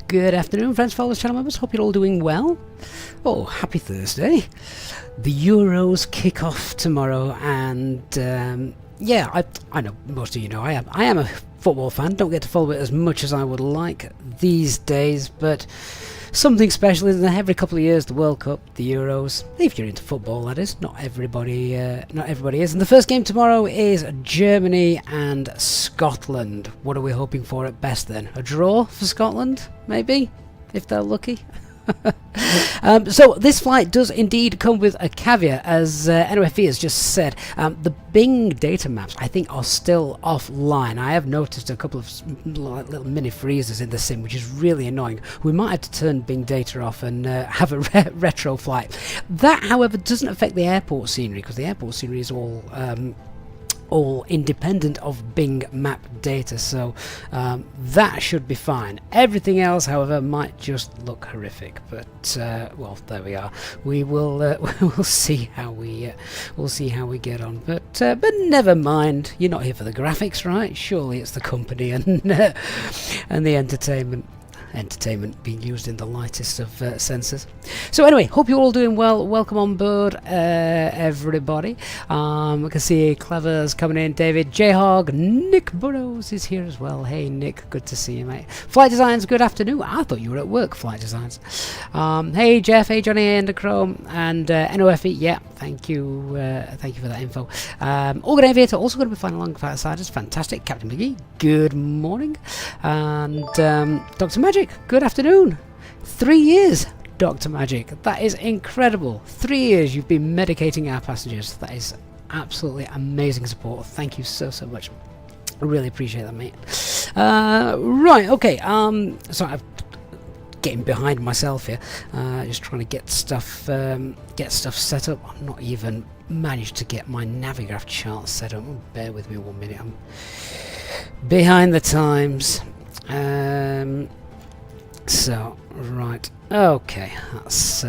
Good afternoon, friends, followers, channel members. Hope you're all doing well. Oh, happy Thursday. The Euros kick off tomorrow, and yeah, I know most of you know I am a football fan. Don't get to follow it as much as I would like these days, but something special, isn't there? Every couple of years, the World Cup, the Euros. If you're into football, that is. Not everybody is. And the first game tomorrow is Germany and Scotland. What are we hoping for at best then? A draw for Scotland, maybe, if they're lucky. So this flight does indeed come with a caveat, as NOFE has just said. The Bing data maps, I think, are still offline. I have noticed a couple of little mini freezers in the sim, which is really annoying. We might have to turn Bing data off and have a retro flight. That, however, doesn't affect the airport scenery, because the airport scenery is all independent of Bing map data, so that should be fine. Everything else, however, might just look horrific, but well, there we are. We will we'll see how we get on, but never mind. You're not here for the graphics, right? Surely it's the company and and the entertainment being used in the lightest of senses. So anyway, hope you're all doing well. Welcome on board, everybody. I can see Clever's coming in, David, J-Hog, Nick Burrows is here as well. Hey Nick, good to see you, mate. Flight Designs, good afternoon. I thought you were at work, Flight Designs. Hey Jeff, hey Johnny, Enderchrome, and NOFE, yeah, thank you for that info. Organ Aviator also going to be flying along outside. It's fantastic. Captain McGee, good morning. And Dr. Magic, good afternoon. 3 years, Dr. Magic. That is incredible. 3 years you've been medicating our passengers. That is absolutely amazing support. Thank you so much. I really appreciate that, mate. Right, okay. So I'm getting behind myself here. Just trying to get stuff set up. I've not even managed to get my Navigraph chart set up. Bear with me 1 minute. I'm behind the times. So right, okay, that's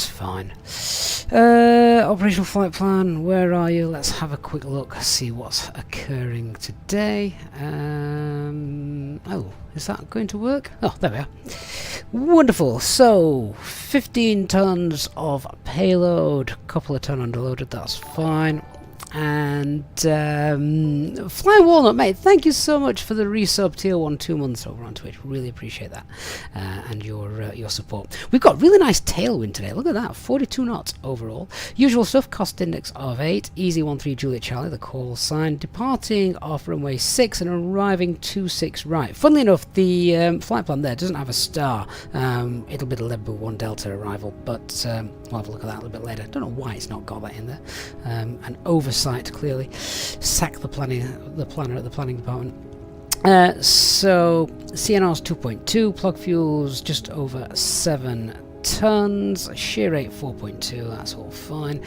fine. Operational flight plan, where are you? Let's have a quick look, see what's occurring today. Oh, is that going to work? Oh, there we are. Wonderful. So 15 tons of payload, couple of ton underloaded, that's fine. And Fly Walnut, mate, thank you so much for the resub tier 1 2 months over on Twitch. Really appreciate that, and your support. We've got really nice tailwind today. Look at that, 42 knots overall. Usual stuff, cost index of 8, easy 13 Juliet Charlie, the call sign, departing off runway 6 and arriving 26 right. Funnily enough, the flight plan there doesn't have a star. It'll be the Leadbill 1 Delta arrival, but we'll have a look at that a little bit later. Don't know why it's not got that in there. An oversight, clearly. Sack the planner at the planning department. So CNR's 2.2, plug fuels just over 7 tons, shear rate 4.2, that's all fine.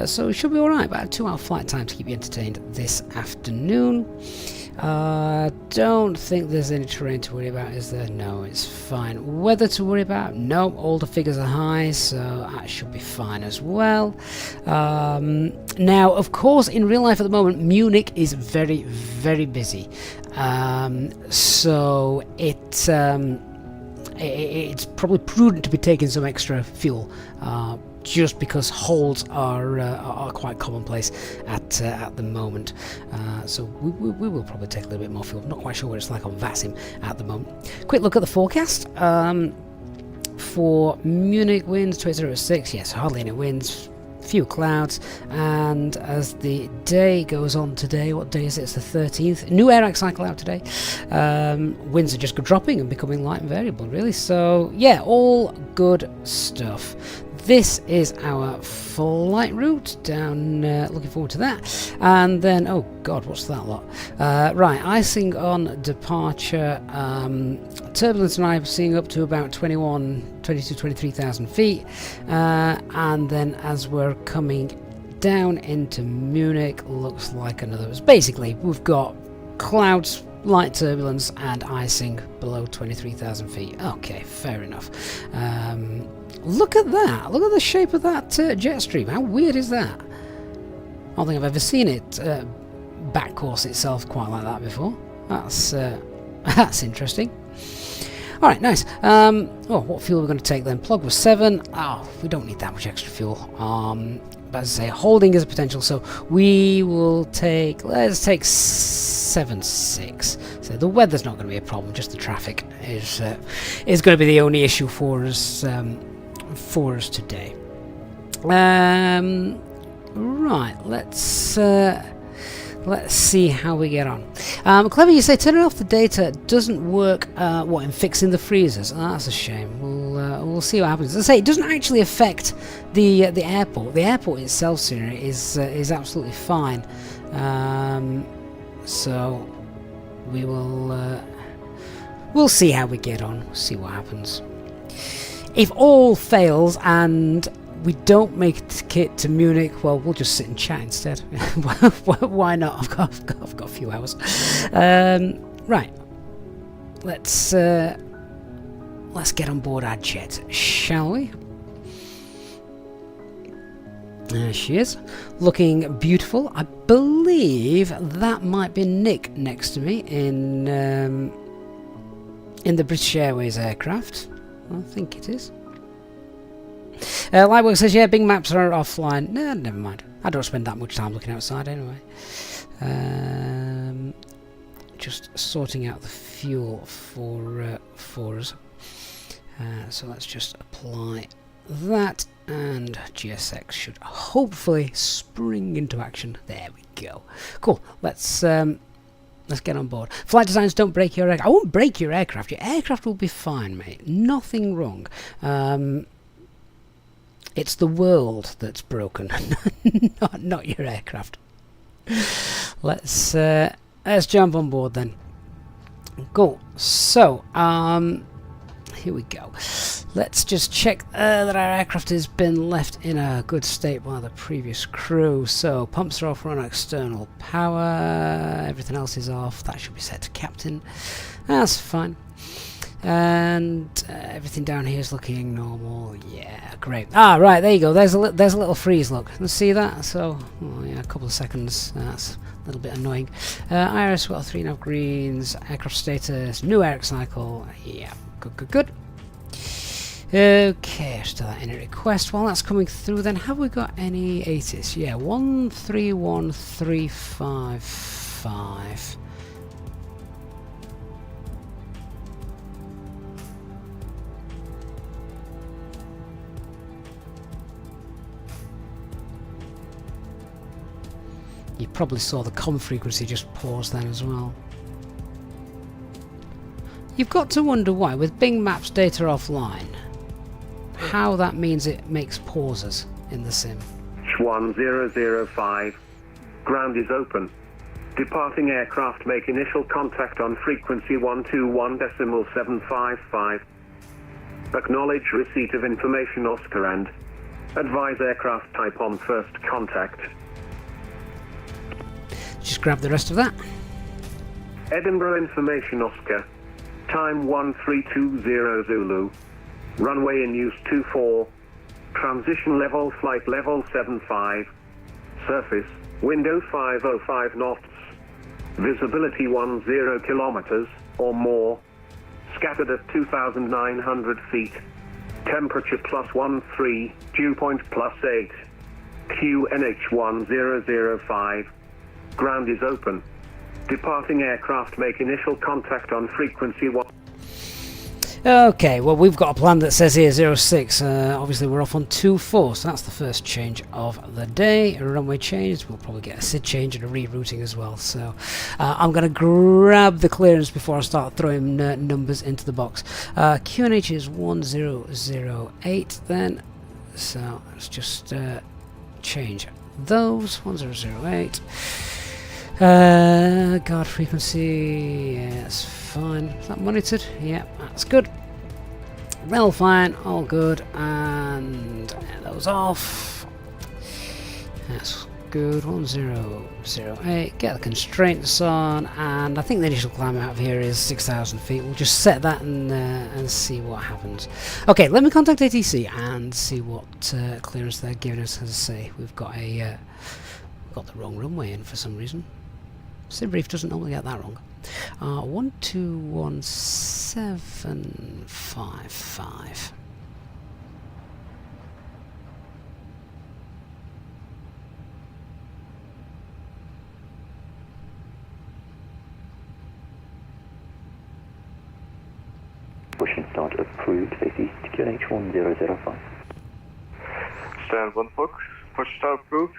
So it should be alright. About a 2-hour flight time to keep you entertained this afternoon. Don't think there's any terrain to worry about, is there? No, it's fine. Weather to worry about? No, all the figures are high, so that should be fine as well. Now, of course, in real life at the moment, Munich is very, very busy. So it's probably prudent to be taking some extra fuel. Just because holds are quite commonplace at the moment, so we will probably take a little bit more fuel. Not quite sure what it's like on VASIM at the moment. Quick look at the forecast for Munich winds 2006. Yes, hardly any winds, few clouds, and as the day goes on today, what day is it? It's the 13th. New air cycle out today. Winds are just dropping and becoming light and variable, really. So yeah, all good stuff. This is our flight route down, looking forward to that. And then, oh god, what's that lot? Right, icing on departure, turbulence and icing up to about 23,000 feet. And then as we're coming down into Munich, looks like another, basically we've got clouds, light turbulence and icing below 23,000 feet. Okay, fair enough. Look at that. Look at the shape of that jet stream. How weird is that? I don't think I've ever seen it back course itself quite like that before. That's That's interesting. Alright, nice. Oh, what fuel are we going to take then? Plug was 7. Oh, we don't need that much extra fuel. But as I say, holding is a potential, so we will take, let's take 7.6. So the weather's not going to be a problem, just the traffic is going to be the only issue for us today. Right, let's see how we get on. Clever, you say turning off the data doesn't work. What, in fixing the freezers? Oh, that's a shame. We'll see what happens. As I say, it doesn't actually affect the airport. The airport itself, scenery is absolutely fine. So we will we'll see how we get on. We'll see what happens. If all fails and we don't make it to Munich, well, we'll just sit and chat instead. Why not? I've got a few hours. Right. Let's get on board our jet, shall we? There she is, looking beautiful. I believe that might be Nick next to me in the British Airways aircraft. I think it is. Lightwork says, yeah, Bing maps are offline. No, never mind. I don't spend that much time looking outside anyway. Just sorting out the fuel for us. So let's just apply that, and GSX should hopefully spring into action. There we go. Cool. Let's get on board. Flight designs don't break your aircraft. I won't break your aircraft. Your aircraft will be fine, mate. Nothing wrong. It's the world that's broken, not your aircraft. Let's jump on board then. Cool. So, here we go. Let's just check that our aircraft has been left in a good state by the previous crew. So, pumps are off, run external power. Everything else is off. That should be set to captain. That's fine. And everything down here is looking normal. Yeah, great. Ah, right, there you go. There's a little freeze. Look, let's see that. So, oh, yeah, a couple of seconds. That's a little bit annoying. Iris, got 3.5 greens. Aircraft status, new air cycle. Yeah, good. Okay, so that any request. While that's coming through, then have we got any 80s? Yeah, 131355. You probably saw the comm frequency just pause then as well. You've got to wonder why, with Bing Maps data offline, how that means it makes pauses in the sim. 1005. Ground is open. Departing aircraft make initial contact on frequency 121.755. Acknowledge receipt of information Oscar and advise aircraft type on first contact. Just grab the rest of that. Edinburgh information Oscar. Time 1320 Zulu. Runway in use 24. Transition level flight level 75. Surface, window 505 knots. Visibility 10 kilometers or more. Scattered at 2,900 feet. Temperature +13, dew point +8. QNH 1005. Ground is open. Departing aircraft make initial contact on frequency 1. Okay, well, we've got a plan that says here 06. Obviously, we're off on 24, so that's the first change of the day. A runway change. We'll probably get a SID change and a rerouting as well. So I'm going to grab the clearance before I start throwing numbers into the box. QNH is 1008 then. So let's just change those. 1008. Guard frequency, yeah, that's fine. Is that monitored? Yeah, that's good. Well, fine, all good, and those off. That's good. 1008. Get the constraints on, and I think the initial climb out of here is 6,000 feet. We'll just set that and see what happens. Okay, let me contact ATC and see what clearance they're giving us. As I say, we've got the wrong runway in for some reason. SimBrief doesn't normally get that wrong. 121755. Push and start approved, face east, QNH 1005. Stand 1 Fox, push start approved,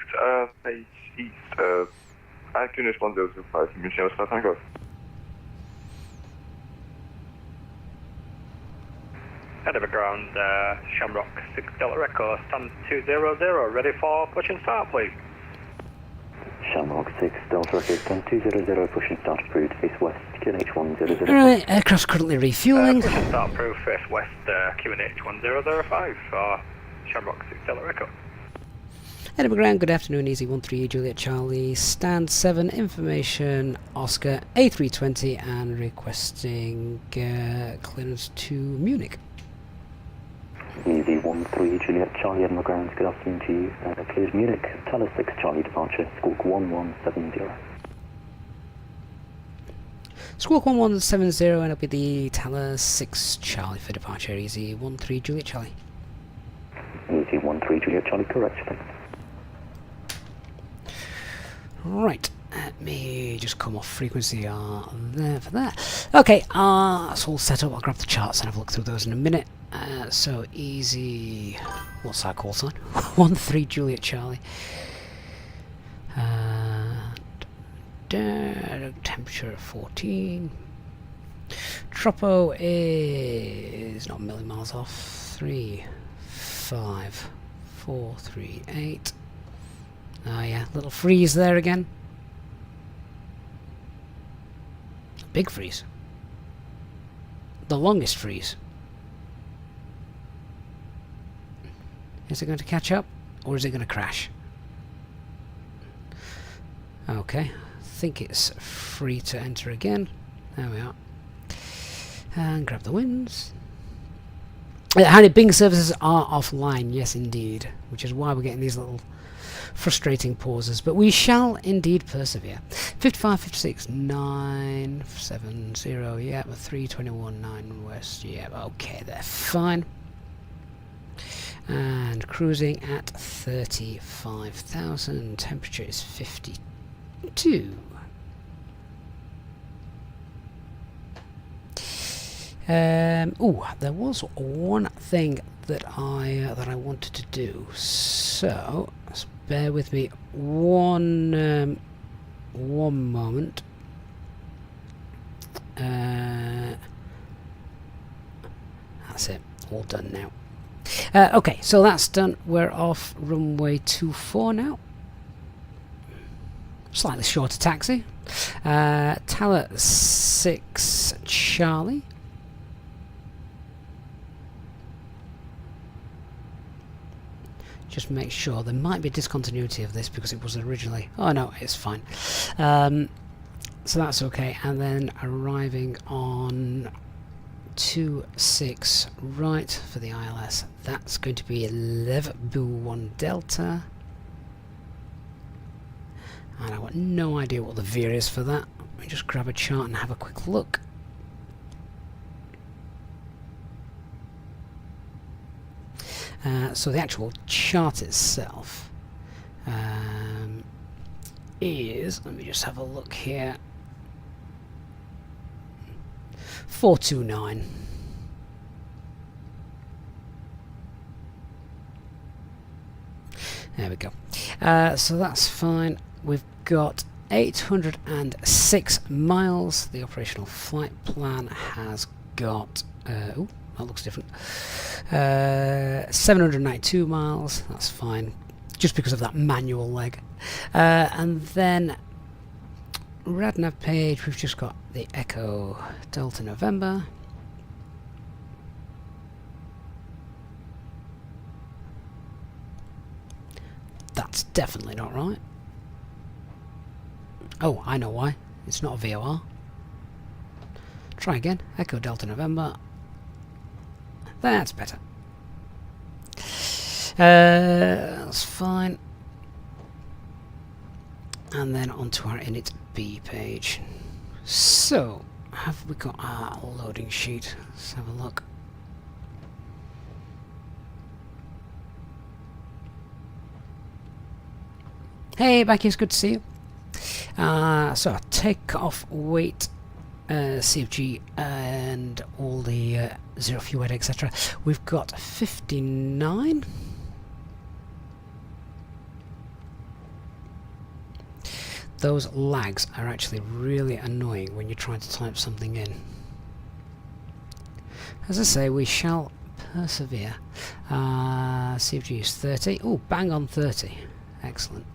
face east, QNH 1005, Munich, start takeoff. Edinburgh ground, Shamrock 6 Delta Echo, stand 200, ready for push and start, please. Shamrock 6 Delta Echo, stand 200, push and start approved, face west, QNH 1005. Alright, aircraft's currently refueling. Push and start approved, face west, QNH 1005 for Shamrock 6 Delta Echo. Edinburgh ground, good afternoon, Easy 13 Juliet Charlie, stand 7, information, Oscar, A320, and requesting clearance to Munich. Easy 13 Juliet Charlie, Edinburgh ground, good afternoon to you. Clears Munich, Teller 6 Charlie departure, squawk 1170. Squawk 1170, and it'll be the Teller 6 Charlie for departure, Easy 13 Juliet Charlie. Easy 13 Juliet Charlie, correct, thanks. Right, let me just come off frequency there for that. Okay, that's all set up. I'll grab the charts and have a look through those in a minute. So easy, what's that call sign? 13 Juliet Charlie. Temperature at 14. Tropo is not a million miles off. 3, 5, 4, 3, 8. Oh yeah, little freeze there again. Big freeze. The longest freeze. Is it going to catch up, or is it going to crash? Okay, I think it's free to enter again. There we are. And grab the winds. Honey, Bing services are offline, yes indeed, which is why we're getting these little frustrating pauses, but we shall indeed persevere. 55, 56, 970, yeah, 321, 9 west, yeah, okay, they're fine. And cruising at 35,000, temperature is 52. There was one thing that I wanted to do, so bear with me one moment. That's it, all done now. Okay, so that's done. We're off runway 24 now. Slightly shorter taxi. Tower 6 Charlie. Just make sure, there might be a discontinuity of this because it was originally, oh no, it's fine. So that's okay, and then arriving on 26 right for the ILS. That's going to be 11 Boo 1 Delta. And I've got no idea what the veer is for that. Let me just grab a chart and have a quick look. So the actual chart itself is, let me just have a look here, 429. There we go. So that's fine. We've got 806 miles. The operational flight plan has got, oh, that looks different. 792 miles. That's fine, just because of that manual leg. And then RadNav page, we've just got the Echo Delta November. That's definitely not right. Oh, I know why. It's not a VOR. Try again. Echo Delta November. That's better. That's fine. And then onto our init B page. So, have we got our loading sheet? Let's have a look. Hey, Becky, it's good to see you. So, takeoff weight, CFG, and all the zero fuel weight, etc. We've got 59. Those lags are actually really annoying when you're trying to type something in. As I say, we shall persevere. CFG is 30. Oh, bang on 30. Excellent.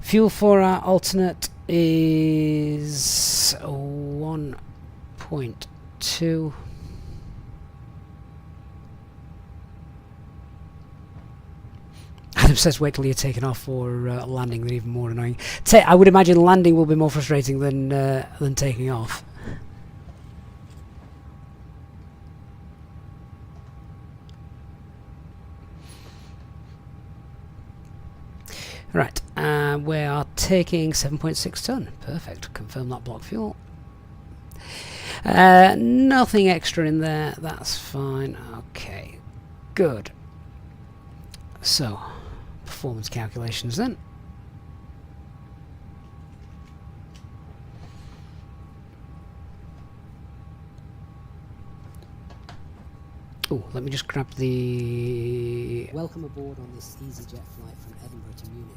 Fuel for our alternate is 1.2. Adam says wait till you're taken off or landing, they're even more annoying. I would imagine landing will be more frustrating than taking off. Right, we are taking 7.6 ton. Perfect. Confirm that block fuel. Nothing extra in there. That's fine. Okay, good. So, performance calculations then. Oh, let me just grab the... Welcome aboard on this EasyJet flight from Edinburgh to Munich.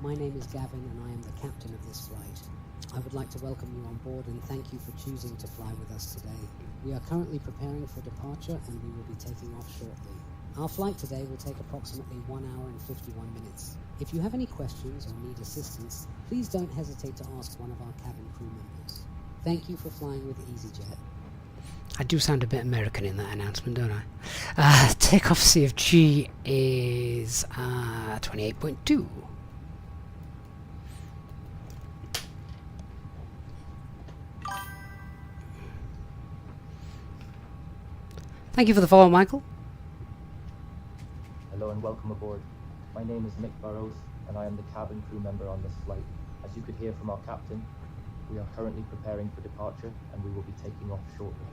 My name is Gavin and I am the captain of this flight. I would like to welcome you on board and thank you for choosing to fly with us today. We are currently preparing for departure and we will be taking off shortly. Our flight today will take approximately 1 hour and 51 minutes. If you have any questions or need assistance, please don't hesitate to ask one of our cabin crew members. Thank you for flying with EasyJet. I do sound a bit American in that announcement, don't I? Takeoff CFG is 28.2. Thank you for the follow, Michael. Hello and welcome aboard. My name is Nick Burrows and I am the cabin crew member on this flight. As you could hear from our captain, we are currently preparing for departure and we will be taking off shortly.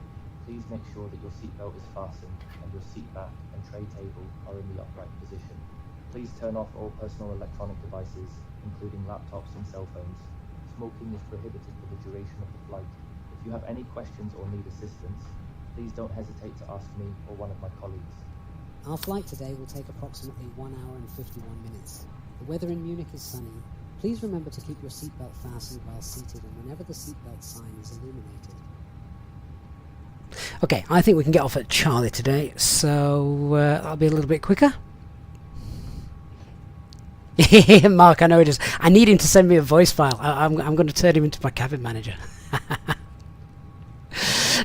Please make sure that your seatbelt is fastened and your seat back and tray table are in the upright position. Please turn off all personal electronic devices, including laptops and cell phones. Smoking is prohibited for the duration of the flight. If you have any questions or need assistance, please don't hesitate to ask me or one of my colleagues. Our flight today will take approximately 1 hour and 51 minutes. The weather in Munich is sunny. Please remember to keep your seatbelt fastened while seated and whenever the seatbelt sign is illuminated. Okay, I think we can get off at Charlie today, so that'll be a little bit quicker. Mark, I know it is. I need him to send me a voice file. I'm going to turn him into my cabin manager.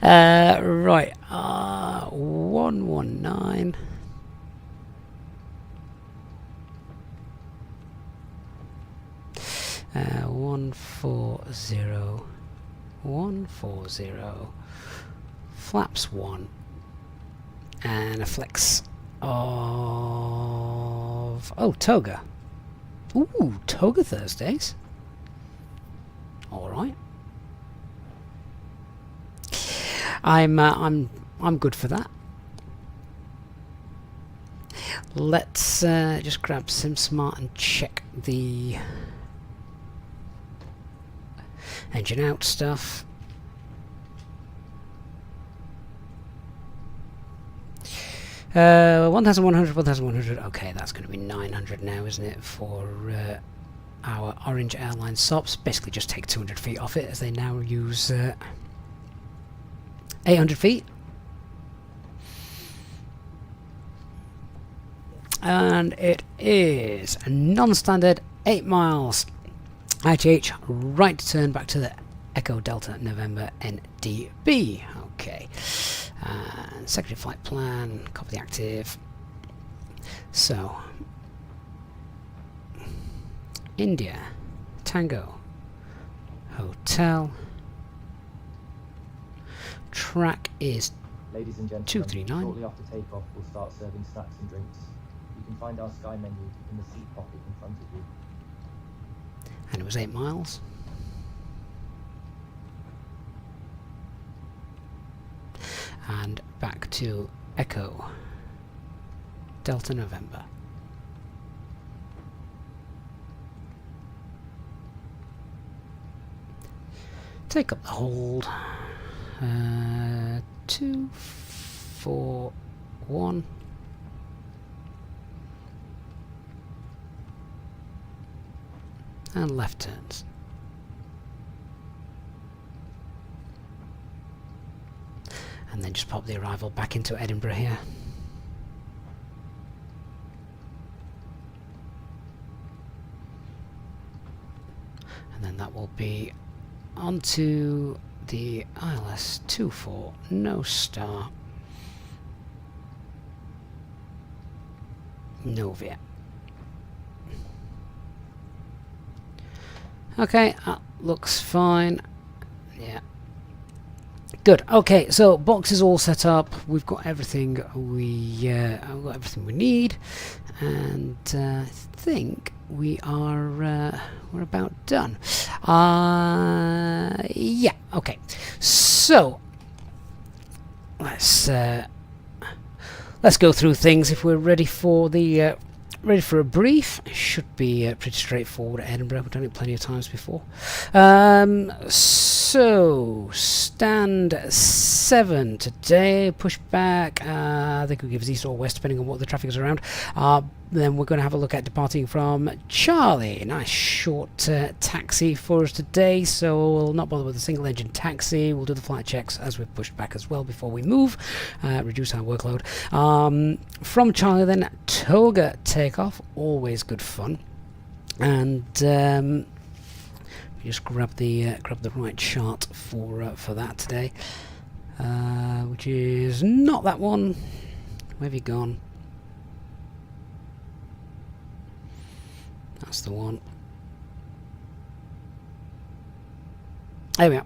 Right, 119. Uh, 140. Flaps 1 and a flex of toga. Ooh, toga Thursdays. All right. I'm good for that. Let's just grab SimSmart and check the engine out stuff. 1100. Okay, that's going to be 900 now, isn't it, for our Orange Airline SOPs? Basically, just take 200 feet off it, as they now use 800 feet. And it is a non-standard 8 miles. ITH, right to turn back to the Echo Delta November NDB. Okay. Secondary flight plan, copy the active. So, India, Tango, Hotel. Track is Ladies and gentlemen, 239. shortly after takeoff, we'll start serving snacks and drinks. You can find our Sky menu in the seat pocket in front of you. it was 8 miles. And back to Echo Delta November. Take up the hold. 2, 4, 1. And left turns. And then just pop the arrival back into Edinburgh here. And then that will be onto the ILS 24, no star, Novia. Okay, that looks fine. Yeah. Good. Okay, so box is all set up. We've got everything I've got everything we need, and I think we are we're about done. Yeah. Okay. So let's go through things. If we're ready for the ready for a brief, it should be pretty straightforward at Edinburgh. We've done it plenty of times before. So, stand 7 today, pushback, they could give us east or west depending on what the traffic is around. Then we're going to have a look at departing from Charlie. Nice short taxi for us today, so we'll not bother with a single engine taxi. We'll do the flight checks as we've pushed back as well before we move, reduce our workload. From Charlie then, Toga takeoff, always good fun. And just grab the right chart for that today, which is not that one. Where have you gone? That's the one. There we are.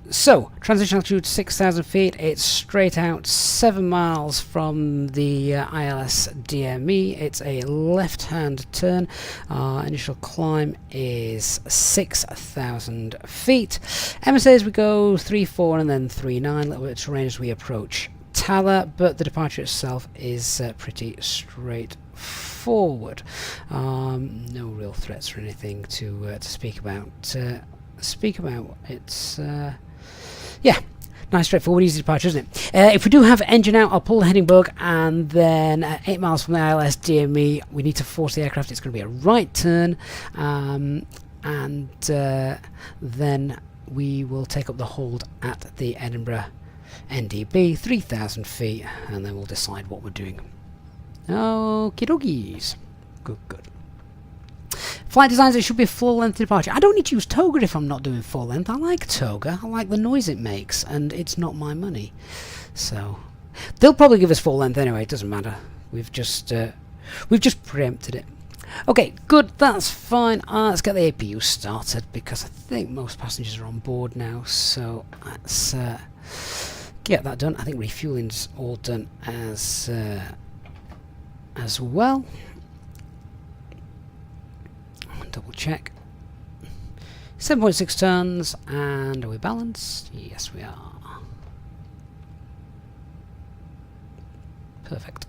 So, transition altitude 6,000 feet. It's straight out 7 miles from the ILS DME. It's a left-hand turn. Initial climb is 6,000 feet. MSAs we go 3-4 and then 3-9. A little bit of terrain as we approach Tala, but the departure itself is pretty straightforward. No real threats or anything to speak about. It's yeah, nice, straightforward, easy departure, isn't it? If we do have engine out, I'll pull the heading bug, and then 8 miles from the ILS DME, we need to force the aircraft. It's going to be a right turn, and then we will take up the hold at the Edinburgh NDB, 3,000 feet, and then we'll decide what we're doing. Okie dokies. Good, good. Flight designs, it should be a full length departure. I don't need to use Toga if I'm not doing full length. I like Toga. I like the noise it makes, and it's not my money. So they'll probably give us full length anyway. It doesn't matter. We've just preempted it. Okay, good. That's fine. Let's get the APU started because I think most passengers are on board now. So let's get that done. I think refueling's all done as well. Double check. 7.6 tons, and are we balanced? Yes, we are. Perfect.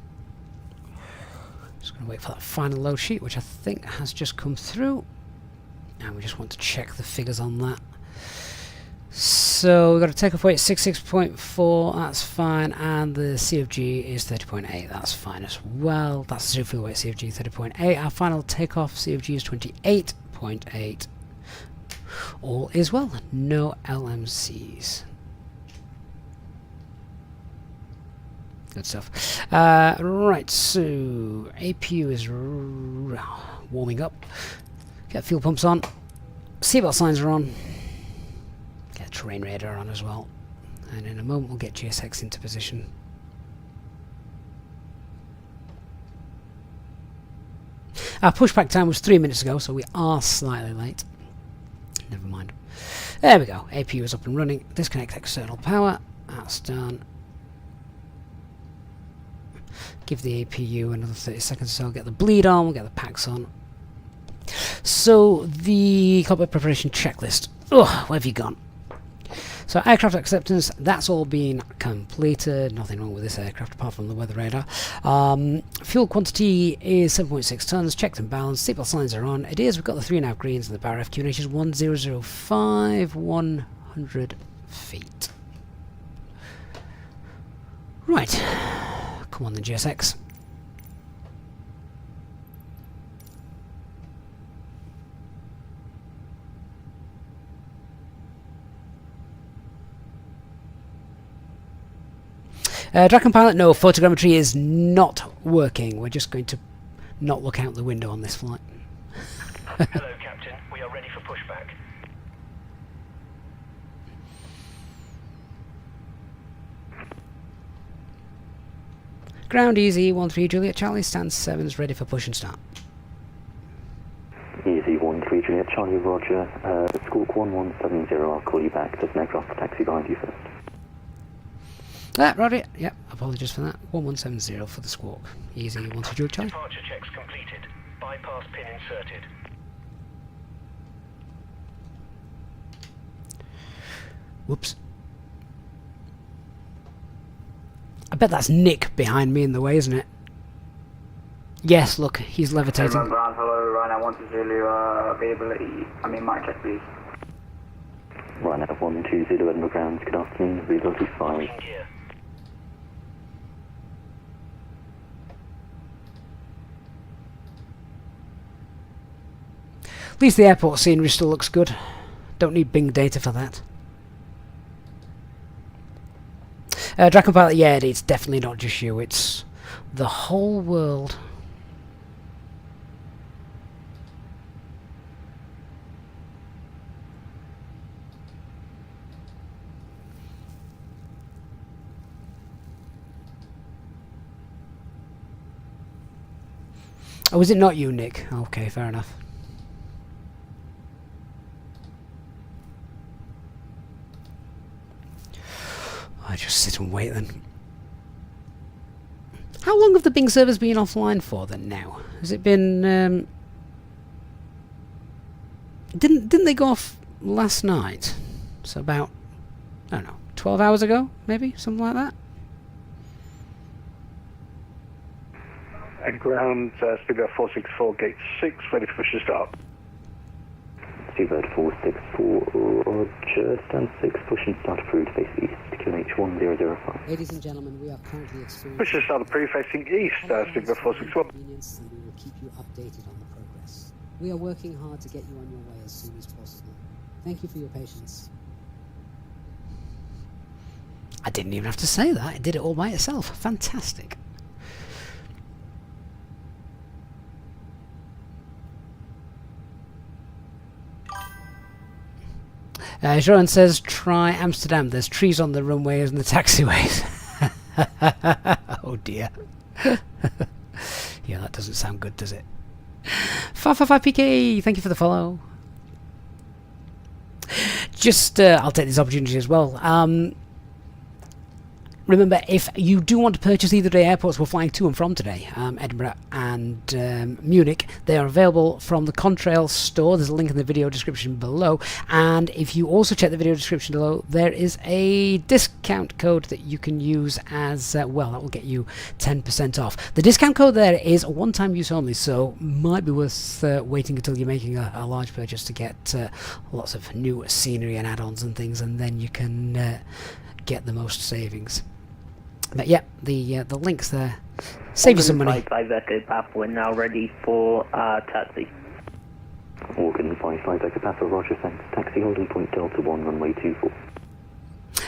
Just going to wait for that final load sheet, which I think has just come through, and we just want to check the figures on that. So we've got a takeoff weight 66.4, that's fine, and the CFG is 30.8, that's fine as well. That's the zero fuel weight CFG 30.8. Our final takeoff CFG is 28.8. All is well, no LMCs. Good stuff. Right, so APU is warming up. Get fuel pumps on. Seatbelt signs are on. Get terrain radar on as well. And in a moment we'll get GSX into position. Our pushback time was 3 minutes ago, so we are slightly late. Never mind. There we go. APU is up and running. Disconnect external power. That's done. Give the APU another 30 seconds or so. Get the bleed on. We'll get the packs on. So, the cockpit preparation checklist. Ugh, where have you gone? So, aircraft acceptance, that's all been completed. Nothing wrong with this aircraft apart from the weather radar. Fuel quantity is 7.6 tons, checked and balanced. Seatbelt signs are on. It is, we've got the 3.5 greens and the bar FQNH is 1005, 100 feet. Right. Come on then, GSX. Dragon Pilot, no, photogrammetry is not working. We're just going to not look out the window on this flight. Hello, Captain. We are ready for pushback. Ground easy, 13 Juliet Charlie, stand 7's ready for push and start. Easy 13 Juliet Charlie, roger. Squawk 1170, I'll call you back. There's an aircraft taxi behind you first. Roger. Yep, apologies for that. 1170 for the squawk. Easy, 13 Juliet Charlie. Departure checks completed. Bypass pin inserted. Whoops. I bet that's Nick behind me in the way, isn't it? Yes, look, he's levitating. Hello, Ryanair 120, availability, mic check please. Ryanair 120 Edinburgh grounds, good afternoon, availability 5. Gear. At least the airport scenery still looks good. Don't need Bing data for that. Dragon Pilot, yeah, it's definitely not just you, it's the whole world. Oh, is it not you, Nick? Okay, fair enough. I just sit and wait then. How long have the Bing servers been offline for then now? Has it been... Didn't they go off last night? So about, I don't know, 12 hours ago, maybe? Something like that? At ground, Speedbird 464, gate 6, ready for push to start. Speedbird 464, roger, stand 6, push and start approved, face east, QNH 1005. Ladies and gentlemen, we are currently experiencing... Push to start approved, facing east, Speedbird 461. ...and we will keep you updated on the progress. We are working hard to get you on your way as soon as possible. Thank you for your patience. I didn't even have to say that. It did it all by itself. Fantastic. Sharon says, try Amsterdam. There's trees on the runways and the taxiways. Oh dear. Yeah, that doesn't sound good, does it? 555PK, thank you for the follow. Just, I'll take this opportunity as well. Remember, if you do want to purchase either day airports we're flying to and from today, Edinburgh and Munich, they are available from the Contrail store. There's a link in the video description below. And if you also check the video description below, there is a discount code that you can use as well. That will get you 10% off. The discount code there is a one-time use only, so might be worth waiting until you're making a large purchase to get lots of new scenery and add-ons and things, and then you can get the most savings. But yeah, the links there save you some money. 55 Echo Papa, we're now ready for taxi. Organ 55 Echo Papa, roger, thanks. Taxi holding point Delta 1, runway 24.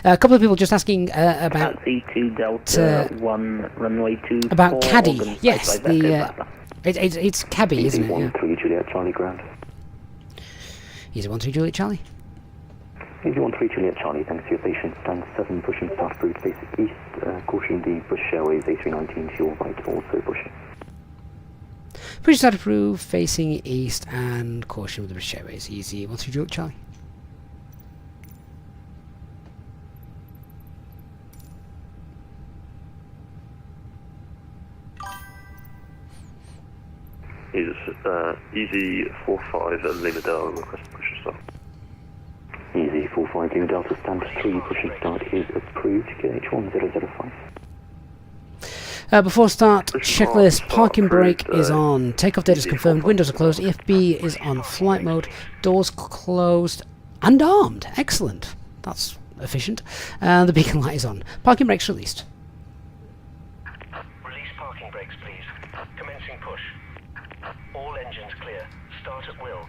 A couple of people just asking about Taxi to Delta 1, runway 24. about Caddy. Organ Yes, 55 the Echo Papa. it's Cabby, isn't it? Easy Yeah. 13 Juliet Charlie ground. Easy 13 Juliet Charlie. Easy 13 Juliet Charlie, thanks for your patience. Stand 7, push and start approved, face east. Caution the Bush Airways A319 to your right, also pushing. Push start approved, facing east, and caution with the British Airways. Easy 13 Juliet Charlie. Is Easy 45 and Lima Delta request push and start. Easy 45 Lima Delta stand 3, push and start is approved. KH1005. Before start, checklist, parking brake is on, takeoff date is confirmed, windows are closed, EFB is on flight mode, doors closed and armed. Excellent. That's efficient. The beacon light is on. Parking brakes released. Release parking brakes, please. Commencing push. All engines clear. Start at will.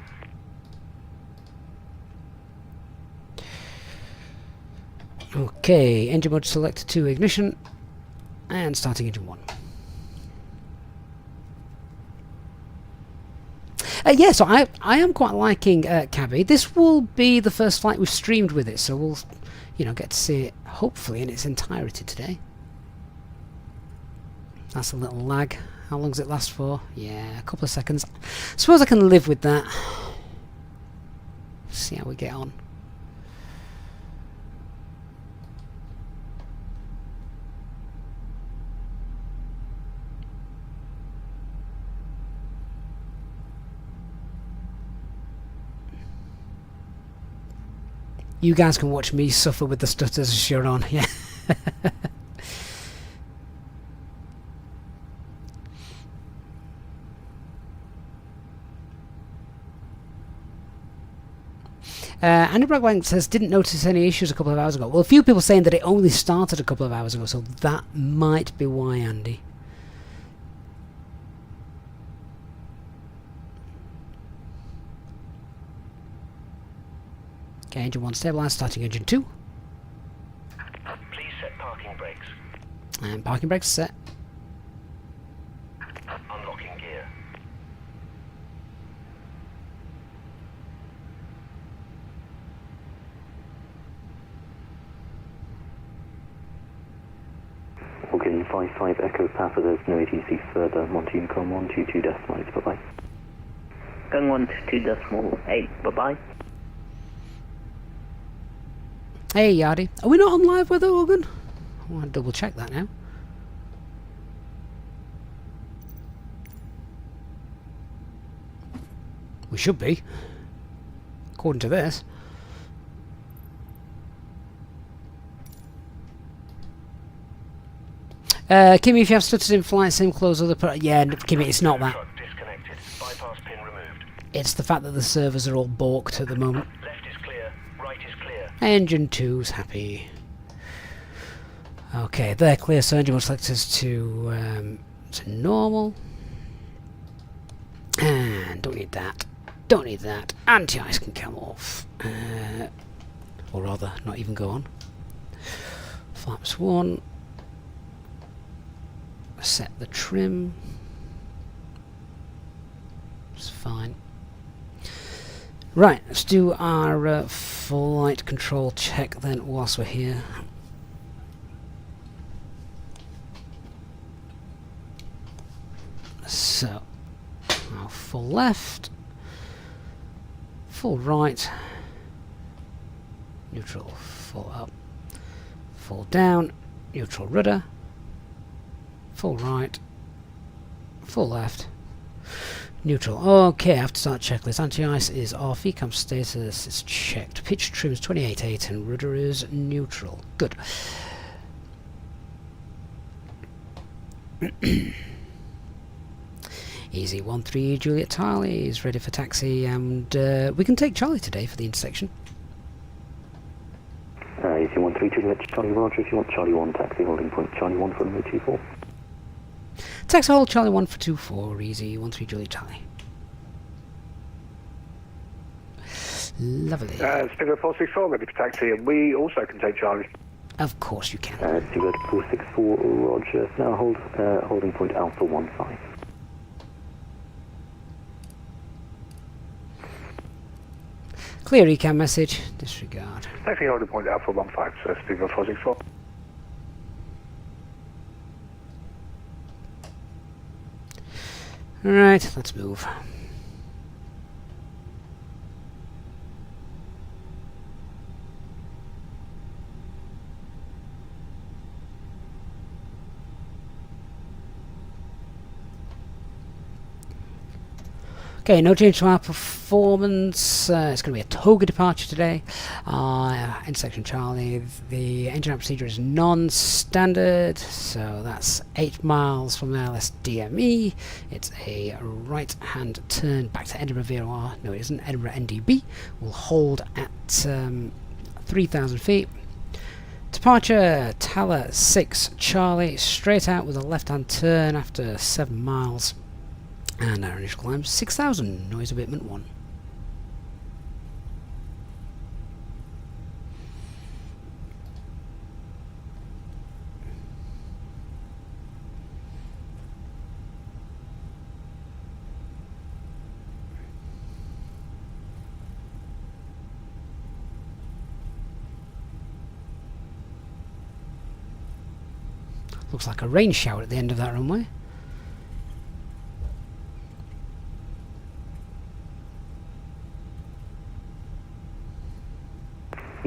Okay, engine mode selected to ignition and starting engine 1. Yeah, so I am quite liking Cabby. This will be the first flight we've streamed with it, so we'll, you know, get to see it hopefully in its entirety today. That's a little lag. How long does it last for? Yeah, a couple of seconds. Suppose I can live with that. See how we get on. You guys can watch me suffer with the stutters as you're on, yeah. Andy Bragwank says, didn't notice any issues a couple of hours ago. Well, a few people saying that it only started a couple of hours ago, so that might be why, Andy. Okay, engine 1 stabilised, starting engine 2. Please set parking brakes. And parking brakes set. Unlocking gear. Login 55 Echo Papa, there's no ATC further. Monty Unicom 122 decimal 8, bye-bye. Going 122.8, bye-bye. Hey Yardy, are we not on live weather, Organ? I want to double check that now. We should be, according to this. Kimmy, if you have stutters in flight, same clothes, other yeah, Kimmy, it's not that. Disconnected. Bypass pin removed. It's the fact that the servers are all balked at the moment. Left is clear. Right is clear. Engine 2's happy. Okay, they're clear, so engine selectors to normal. And don't need that. Don't need that. Anti-ice can come off. Or rather, not even go on. Flaps 1. Set the trim. It's fine. Right, let's do our flight control check then whilst we're here. So, now full left, full right, neutral, full up, full down, neutral rudder, full right, full left, neutral. Okay, I have to start checklist. Anti-ice is off, ecom status is checked, pitch trim is 28.8 and rudder is neutral. Good. Easy 13 Juliet Charlie is ready for taxi, and we can take Charlie today for the intersection. Easy 13 Juliet Charlie Roger, if you want Charlie 1 taxi holding point Charlie 1 for runway 24. Taxi hold Charlie 1 for 24, easy 13 Juliet Charlie. Lovely. Stinger 464 ready for taxi, and we also can take Charlie. Of course you can. Stinger 464 Roger, now hold holding point Alpha 15. Clear ecam message, disregard. Taxi holding point Alpha 15, so Stinger 464. Right, let's move. Okay, no change to our performance. It's going to be a toga departure today. Intersection Charlie, the engine out procedure is non-standard, so that's 8 miles from LS DME. It's a right-hand turn back to Edinburgh VOR. No, it isn't. Edinburgh NDB. We'll hold at 3,000 feet. Departure, Tower 6 Charlie, straight out with a left-hand turn after 7 miles. And our initial climb, 6,000, noise abatement 1. Looks like a rain shower at the end of that runway.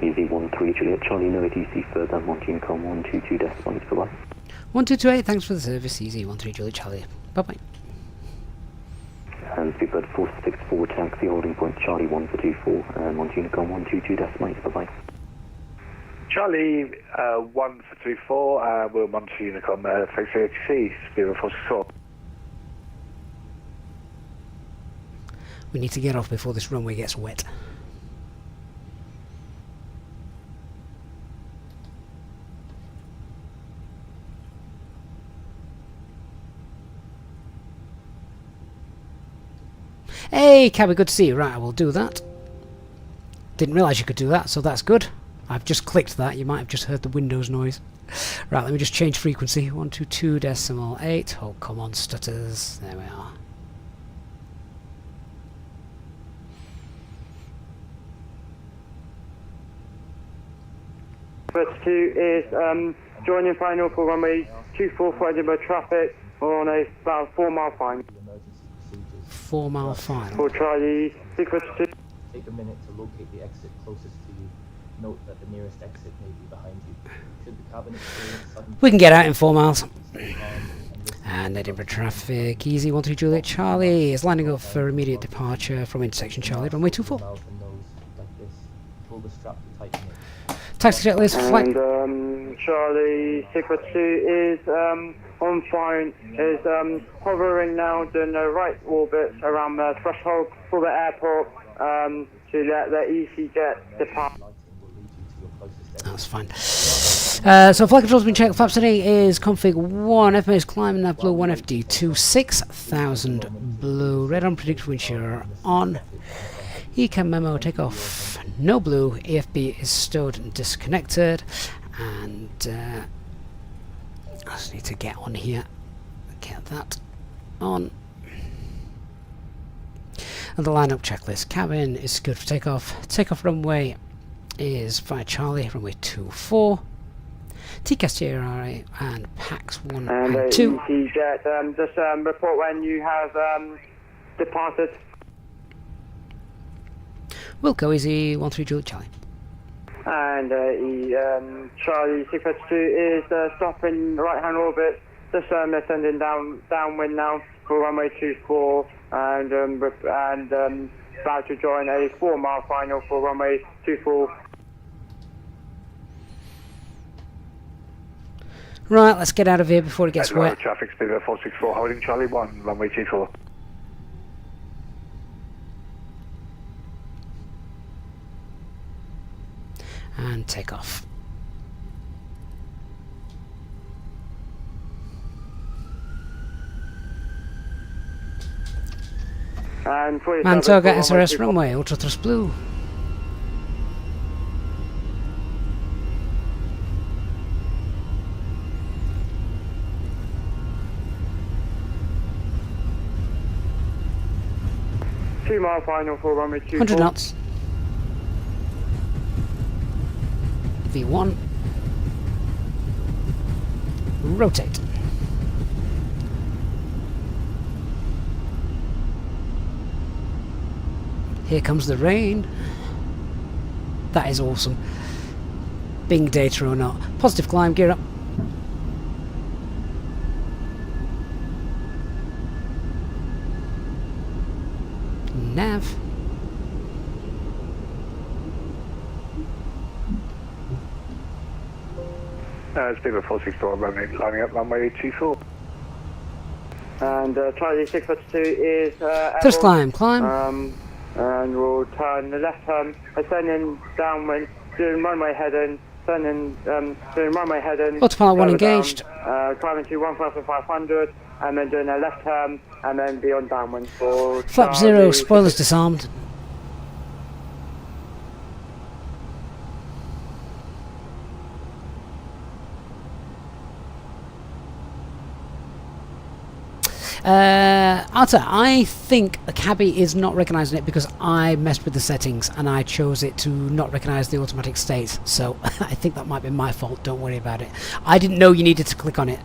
Easy 13 Juliet Charlie, no ATC further, Montine com 122 decibels, bye-bye. 1228, thanks for the service, Easy 13 Juliet Charlie, bye-bye. And Speedbird 464 taxi, holding point Charlie 1424, Montine com 122 decibels, bye-bye. Charlie 1424, we're Monte Unicom, taxi ATC, Speedbird 464. We need to get off before this runway gets wet. Hey, Cabby, good to see you. Right, I will do that. Didn't realise you could do that, so that's good. I've just clicked that. You might have just heard the Windows noise. Right, let me just change frequency. 122.8. Oh, come on, stutters. There we are. First 2 is joining final for runway 24 for Edinburgh traffic. We're on about 4 mile final. 4 mile final. For Charlie 642. Take a minute to locate the exit closest to you. Note that the nearest exit may be behind you. Should the cabin experience sudden... We can get out in 4 miles. And Edinburgh traffic, Easy 13 Juliet Charlie is lining up for immediate departure from intersection Charlie, runway 24. Taxi checklist, flight. And Charlie 642 is on fine, is hovering now, doing the right orbit around the threshold for the airport to let the EasyJet depart. That's fine. So flight control's been checked. Flaps today is config 1, FMA is climbing that blue 1FD 6,000 blue, red unpredictable wind shear on. ECAM memo, takeoff, no blue, AFB is stowed and disconnected, and I just need to get on here, get that on. And the lineup checklist, cabin is good for takeoff, takeoff runway is via Charlie, runway 24, TCAS JRA and PAX 1 and 2. EasyJet, just report when you have departed. We'll go Easy 13 Juliet Charlie. And Charlie 652 is stopping right-hand orbit, just ascending downwind now for runway 24, and about to join a 4 mile final for runway 24. Right, let's get out of here before it gets wet. Traffic speed 464, holding Charlie 1, runway 24. And take off. And Mantoga SRS runway, ultra thrust blue. Two mile final for runway 24. 100 knots. V1. Rotate. Here comes the rain. That is awesome. Bing data or not. Positive climb, gear up. nav. It's Beaver 464 lining up runway 24. And Charlie 642 is First airborne. climb. And we'll turn the left turn, ascending downwind, doing runway heading, doing runway heading. Autopilot 1 further down, engaged. climbing to 1,500, and then doing a left turn, and then beyond downwind for Flap 0, spoilers disarmed. Arta, I think the cabbie is not recognising it because I messed with the settings and I chose it to not recognise the automatic state. So I think that might be my fault. Don't worry about it. I didn't know you needed to click on it.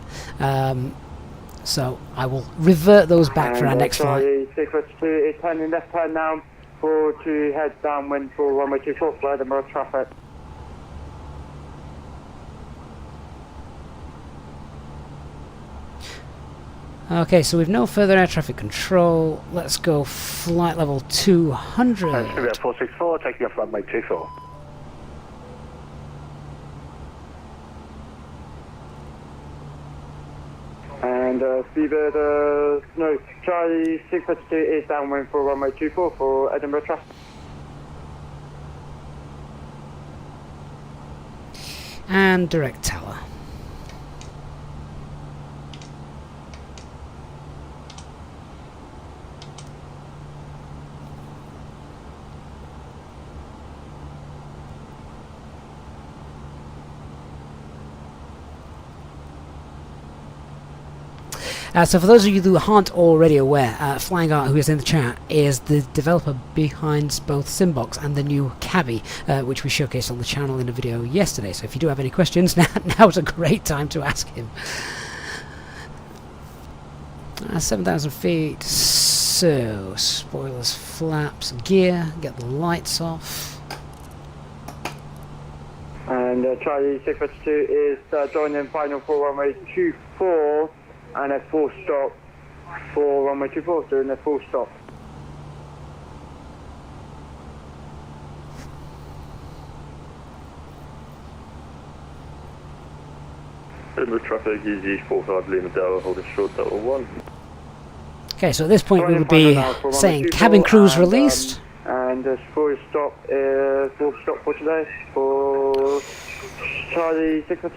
So I will revert those back for our next flight. Charlie 642 is turning left turn now to head downwind for runway 24 for Edinburgh traffic. Okay, so we've no further air traffic control. Let's go flight level 200. Beaver 464 taking off runway 24. And Charlie 642 is downwind for runway 24 for Edinburgh traffic. And direct tower. So for those of you who aren't already aware, Flying Art, who is in the chat, is the developer behind both Simbox and the new Cabbie, which we showcased on the channel in a video yesterday. So if you do have any questions, now's a great time to ask him. 7,000 feet, so spoilers, flaps, gear, get the lights off. And Charlie 642 is joining final for runway 24. And a full stop for runway 24, doing a full stop. Edinburgh traffic, easy 45 Lima Delta, holding short Delta 1. Okay, so at this point we would be saying cabin crews released. And a full stop for today for Charlie 642.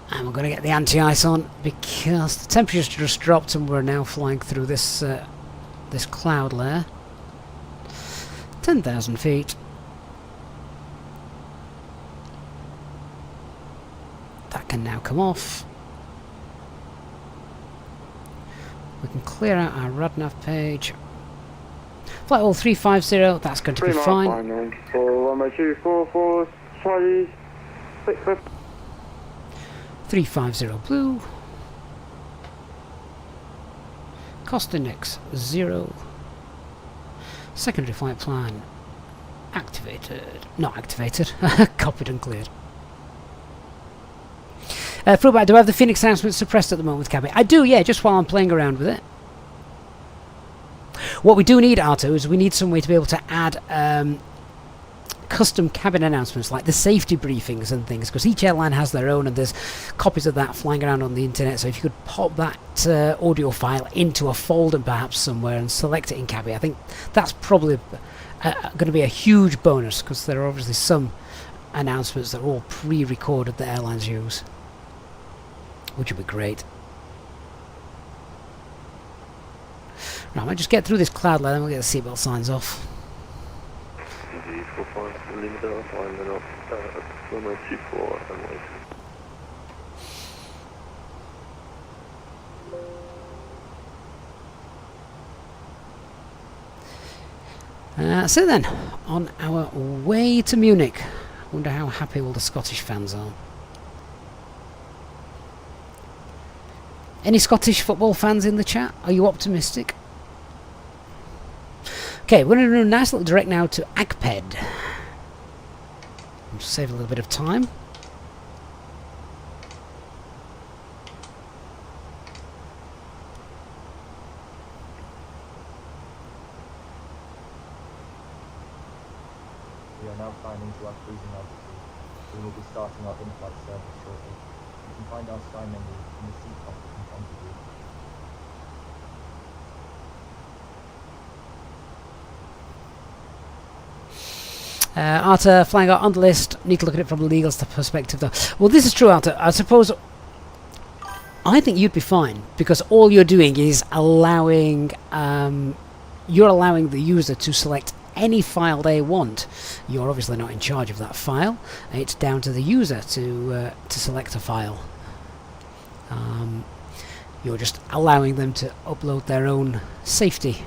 And we're going to get the anti-ice on because the temperature's just dropped and we're now flying through this this cloud layer. 10,000 feet. That can now come off. We can clear out our RadNav page. Flight level 350, that's going to be fine. For runway 24 for Charlie 650. 350 blue. Cost index 0. Secondary flight plan activated. Not activated. Copied and cleared. Throwback, do I have the Phoenix announcement suppressed at the moment with Cabbie? I do, yeah, just while I'm playing around with it. What we do need, Arto, is we need some way to be able to add custom cabin announcements like the safety briefings and things, because each airline has their own and there's copies of that flying around on the internet. So if you could pop that audio file into a folder perhaps somewhere and select it in Cabbie, I think that's probably going to be a huge bonus, because there are obviously some announcements that are all pre-recorded that airlines use, which would be great. Right, I might just get through this cloud layer, then we'll get the seatbelt signs off. Easy 45 Lima Delta, lining up runway 24 and wait. So then, on our way to Munich. Wonder how happy all the Scottish fans are. Any Scottish football fans in the chat? Are you optimistic? Okay, we're going to do a nice little direct now to Agped. Just save a little bit of time. We are now climbing to our cruising altitude. We will be starting our in-flight service shortly. You can find our sky menu in the seat pocket in front of you. Arthur, flying out on the list. Need to look at it from a legal perspective, though. Well, this is true, Arthur. I suppose I think you'd be fine because all you're doing is allowing the user to select any file they want. You're obviously not in charge of that file. It's down to the user to select a file. You're just allowing them to upload their own safety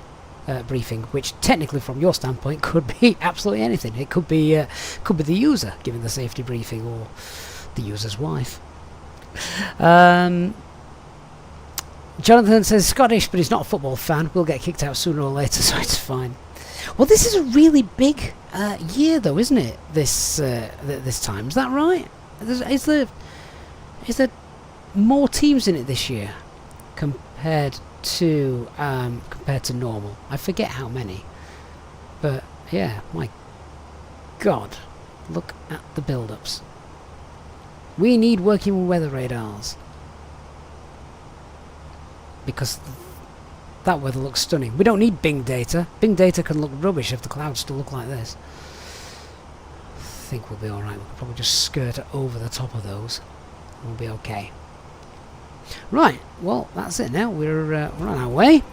briefing, which technically from your standpoint could be absolutely anything. It could be the user giving the safety briefing or the user's wife. Jonathan says Scottish, but he's not a football fan. We'll get kicked out sooner or later, so it's fine. Well, this is a really big year, though, isn't it? This time, is that right? Is there more teams in it this year compared to normal? I forget how many, but yeah, my God, look at the build-ups. We need working weather radars because that weather looks stunning. We don't need Bing data. Bing data can look rubbish if the clouds still look like this. I think we'll be alright. We'll probably just skirt over the top of those. We'll be okay. Right, well, that's it now. We're on our way.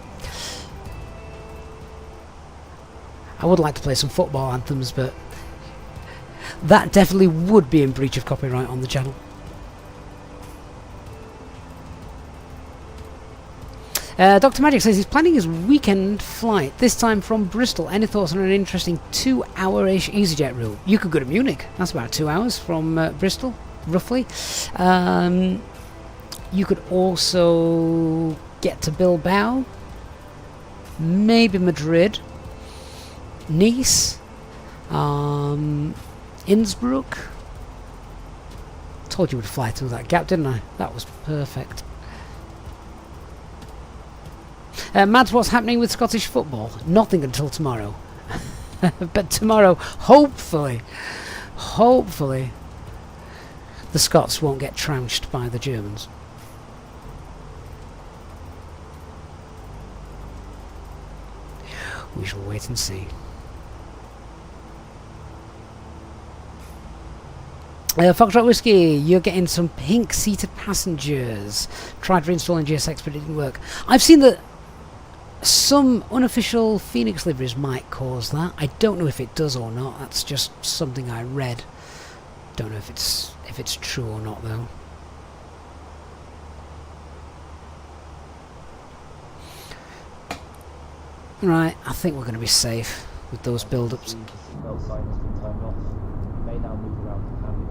I would like to play some football anthems, but that definitely would be in breach of copyright on the channel. Dr. Magic says he's planning his weekend flight, this time from Bristol. Any thoughts on an interesting 2-hour-ish EasyJet route? You could go to Munich. That's about 2 hours from Bristol, roughly. You could also get to Bilbao, maybe Madrid, Nice, Innsbruck. Told you we'd fly through that gap, didn't I? That was perfect. Mads, what's happening with Scottish football? Nothing until tomorrow. But tomorrow, hopefully, the Scots won't get trounced by the Germans. We shall wait and see. Foxtrot Whiskey, you're getting some pink-seated passengers. Tried reinstalling GSX, but it didn't work. I've seen that some unofficial Phoenix liveries might cause that. I don't know if it does or not. That's just something I read. Don't know if it's true or not, though. Right, I think we're going to be safe with those build-ups. The seatbelt sign has been turned off. You may now move around the cabin.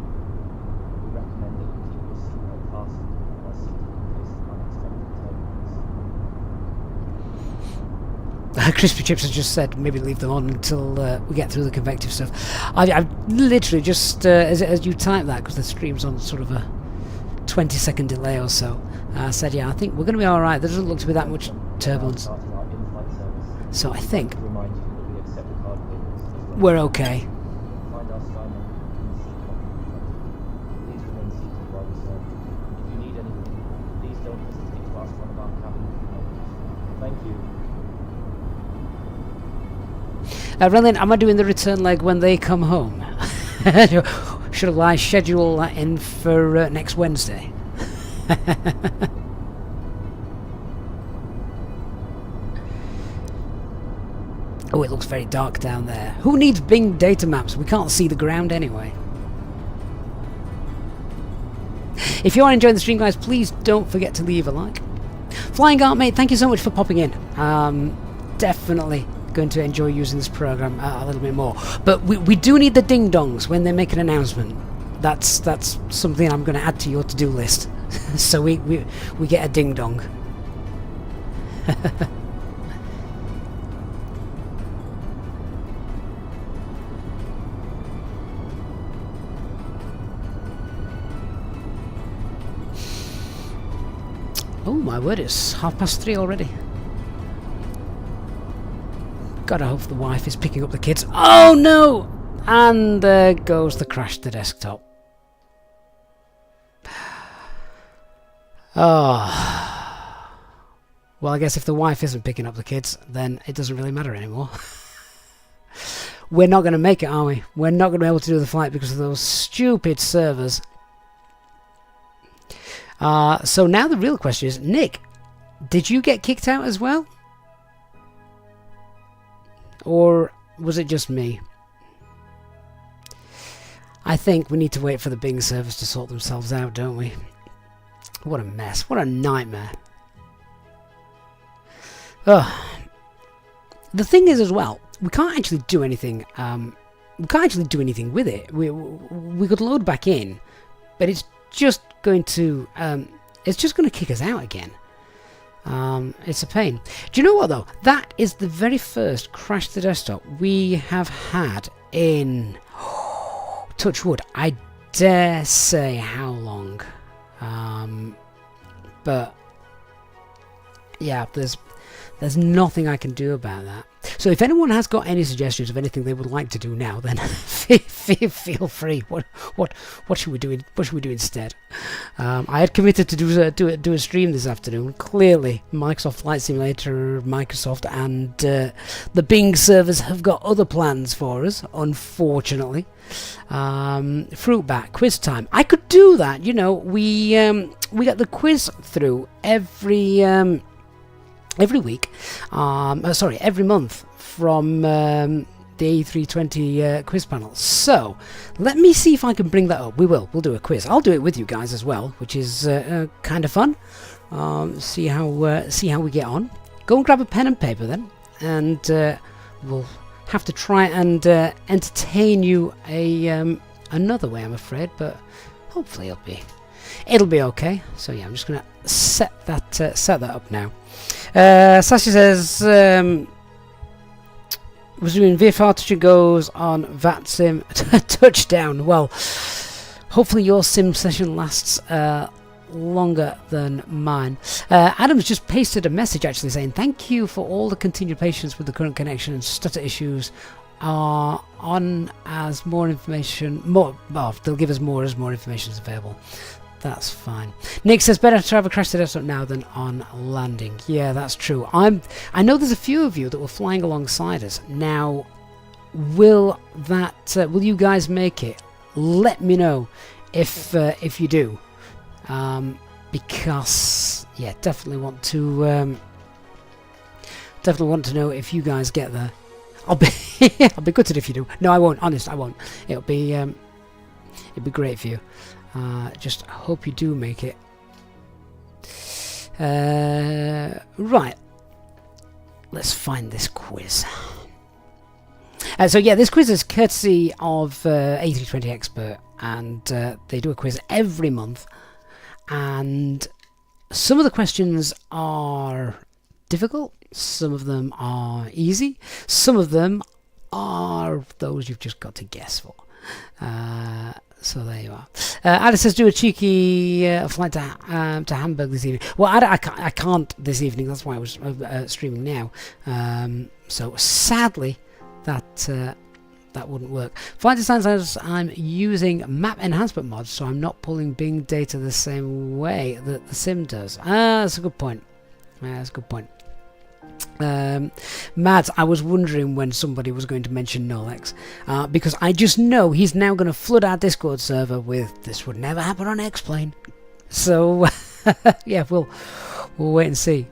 We recommend that you keep your seatbelt fastened while seated in case of unexpected turbulence. Crispy Chips has just said maybe leave them on until we get through the convective stuff. I've literally just, as you type that, because the stream's on sort of a 20-second delay or so, I said, yeah, I think we're going to be alright. There doesn't look to be that much turbulence. So I think we're okay. Find our sky menu in the seat pocket in front of you. Please remain seated while we serve you. If you need anything, please don't hesitate to ask one of our cabin crew members. Thank you. Relin, am I doing the return leg when they come home? Should I schedule that in for next Wednesday? Oh, it looks very dark down there. Who needs Bing data maps? We can't see the ground anyway. If you are enjoying the stream, guys, please don't forget to leave a like. Flying Art, mate, thank you so much for popping in. Definitely going to enjoy using this program a little bit more. But we do need the ding-dongs when they make an announcement. That's something I'm going to add to your to-do list. So we get a ding-dong. Oh my word, it's 3:30 already. Gotta hope the wife is picking up the kids. Oh no! And there goes the crash to desktop. Oh. Well, I guess if the wife isn't picking up the kids, then it doesn't really matter anymore. We're not going to make it, are we? We're not going to be able to do the flight because of those stupid servers. So now the real question is, Nick, did you get kicked out as well? Or was it just me? I think we need to wait for the Bing servers to sort themselves out, don't we? What a mess. What a nightmare. Ugh. The thing is as well, we can't actually do anything. We can't actually do anything with it. We could load back in, but it's just going to kick us out again. It's a pain. Do you know what though? That is the very first crash to desktop we have had in touch wood. I dare say how long. But yeah, there's nothing I can do about that. So if anyone has got any suggestions of anything they would like to do now, then feel free. What should we do? What should we do instead? I had committed to do a stream this afternoon. Clearly, Microsoft Flight Simulator, Microsoft, and the Bing servers have got other plans for us. Unfortunately, Fruitbat quiz time. I could do that. You know, we get the quiz through every week, every month from the A320 quiz panel. So let me see if I can bring that up. We'll do a quiz. I'll do it with you guys as well, which is kind of fun. See how we get on. Go and grab a pen and paper then, and we'll have to try and entertain you another way, I'm afraid, but hopefully it'll be okay. So yeah, I'm just gonna set that up now. Sasha says, was doing VFR touch and goes on VATSIM touchdown. Well, hopefully your sim session lasts longer than mine. Adam's just pasted a message actually saying, thank you for all the continued patience with the current connection and stutter issues. On as more information, they'll give us more as more information is available. That's fine. Nick says better to have a crash to desktop now than on landing. Yeah, that's true. I know there's a few of you that were flying alongside us. Now, will you guys make it? Let me know if you do, because yeah, definitely want to know if you guys get there. I'll be gutted if you do. No, I won't. Honest, I won't. It'd be great for you. Just hope you do make it. Right. Let's find this quiz. So yeah, this quiz is courtesy of A320 Expert, and they do a quiz every month. And some of the questions are difficult, some of them are easy, some of them are those you've just got to guess for. So there you are. Ada says, do a cheeky flight to Hamburg this evening. Well, I can't this evening. That's why I was streaming now. So sadly, that wouldn't work. Flight design says I'm using map enhancement mods, so I'm not pulling Bing data the same way that the sim does. That's a good point. That's a good point. Mads, I was wondering when somebody was going to mention Nolex, because I just know he's now going to flood our Discord server with "this would never happen on X-Plane." So yeah, we'll wait and see.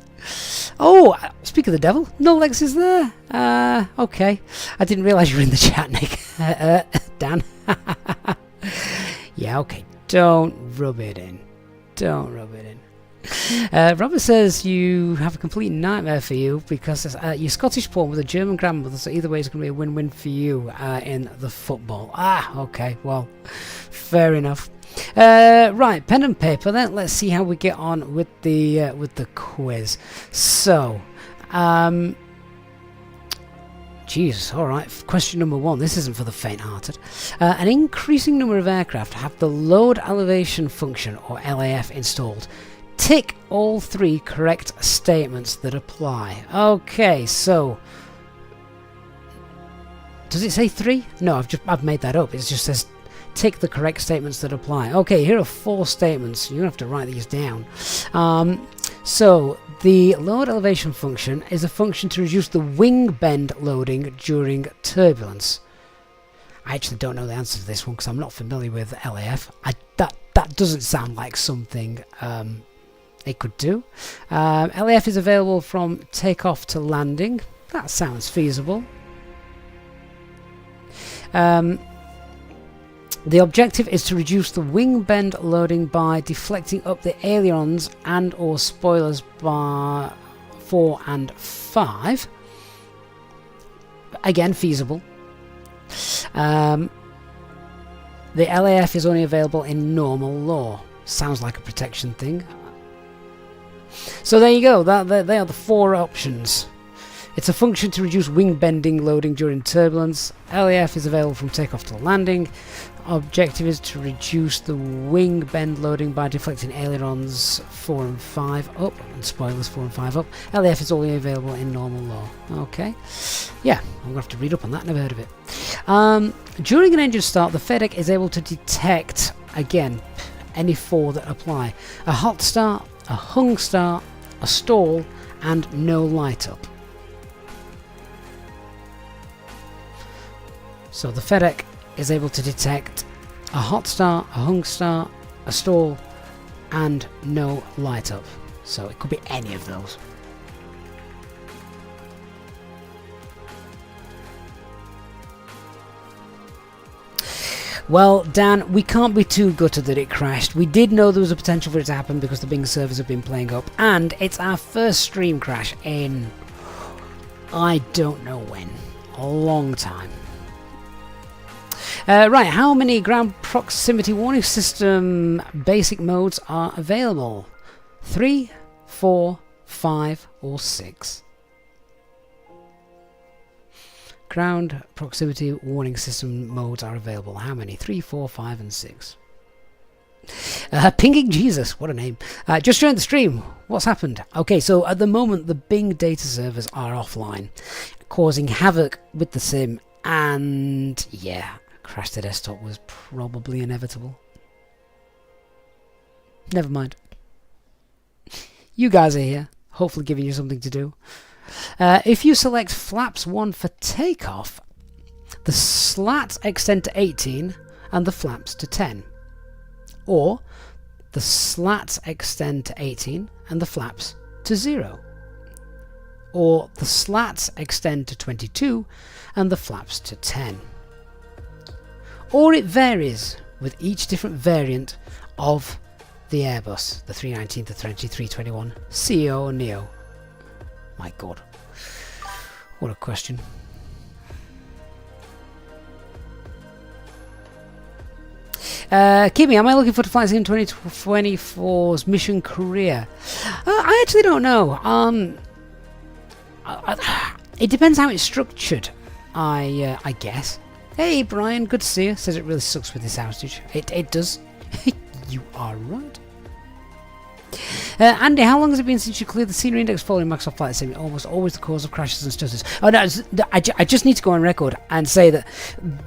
Oh, speak of the devil, Nolex is there. Okay, I didn't realise you were in the chat, Nick. Dan. Yeah, okay. Don't rub it in. Don't rub it in. Robert says you have a complete nightmare for you because you're Scottish born with a German grandmother, so either way it's going to be a win-win for you in the football. Okay, well, fair enough. Right, pen and paper then. Let's see how we get on with the quiz. So, Jesus, alright, question number 1. This isn't for the faint-hearted. An increasing number of aircraft have the load elevation function, or LAF, installed. Tick all 3 correct statements that apply. Okay, so Does it say 3? No, I've made that up. It just says tick the correct statements that apply. Okay, here are 4 statements. You're going to have to write these down. So, the load elevation function is a function to reduce the wing bend loading during turbulence. I actually don't know the answer to this one because I'm not familiar with LAF. That doesn't sound like something it could do. LAF is available from takeoff to landing. That sounds feasible. The objective is to reduce the wing bend loading by deflecting up the ailerons and or spoilers by 4 and 5. Again, feasible. The LAF is only available in normal law. Sounds like a protection thing. So there you go. They are the 4 options. It's a function to reduce wing bending loading during turbulence. LAF is available from takeoff to landing. Objective is to reduce the wing bend loading by deflecting ailerons 4 and 5 up and spoilers 4 and 5 up. LAF is only available in normal law. Okay. Yeah, I'm going to have to read up on that. Never heard of it. During an engine start, the FedEx is able to detect, again, any 4 that apply. A hot start, a hung start, a stall, and no light up. So the FedEx is able to detect a hot start, a hung start, a stall, and no light up. So it could be any of those. Well, Dan, we can't be too gutted that it crashed. We did know there was a potential for it to happen because the Bing servers have been playing up, and it's our first stream crash in I don't know when. A long time. Right, how many ground proximity warning system basic modes are available? 3, 4, 5, or 6? Ground proximity warning system modes are available. How many? 3, 4, 5, and 6. Pinging Jesus, what a name. Just joined the stream. What's happened? Okay, so at the moment the Bing data servers are offline, causing havoc with the sim, and yeah, crash to desktop was probably inevitable. Never mind. You guys are here, hopefully giving you something to do. If you select flaps 1 for takeoff, the slats extend to 18 and the flaps to 10. Or the slats extend to 18 and the flaps to 0. Or the slats extend to 22 and the flaps to 10. Or it varies with each different variant of the Airbus, the 319, the 321, CEO or Neo. My God, what a question. Kimi, am I looking forward to Flight Sim 2024's mission career? I actually don't know. It depends how it's structured, I guess. Hey Brian, good to see you. Says it really sucks with this outage. It does. You are right. Andy, how long has it been since you cleared the scenery index following Microsoft Flight Sim? Almost always the cause of crashes and stutters. Oh no, I just need to go on record and say that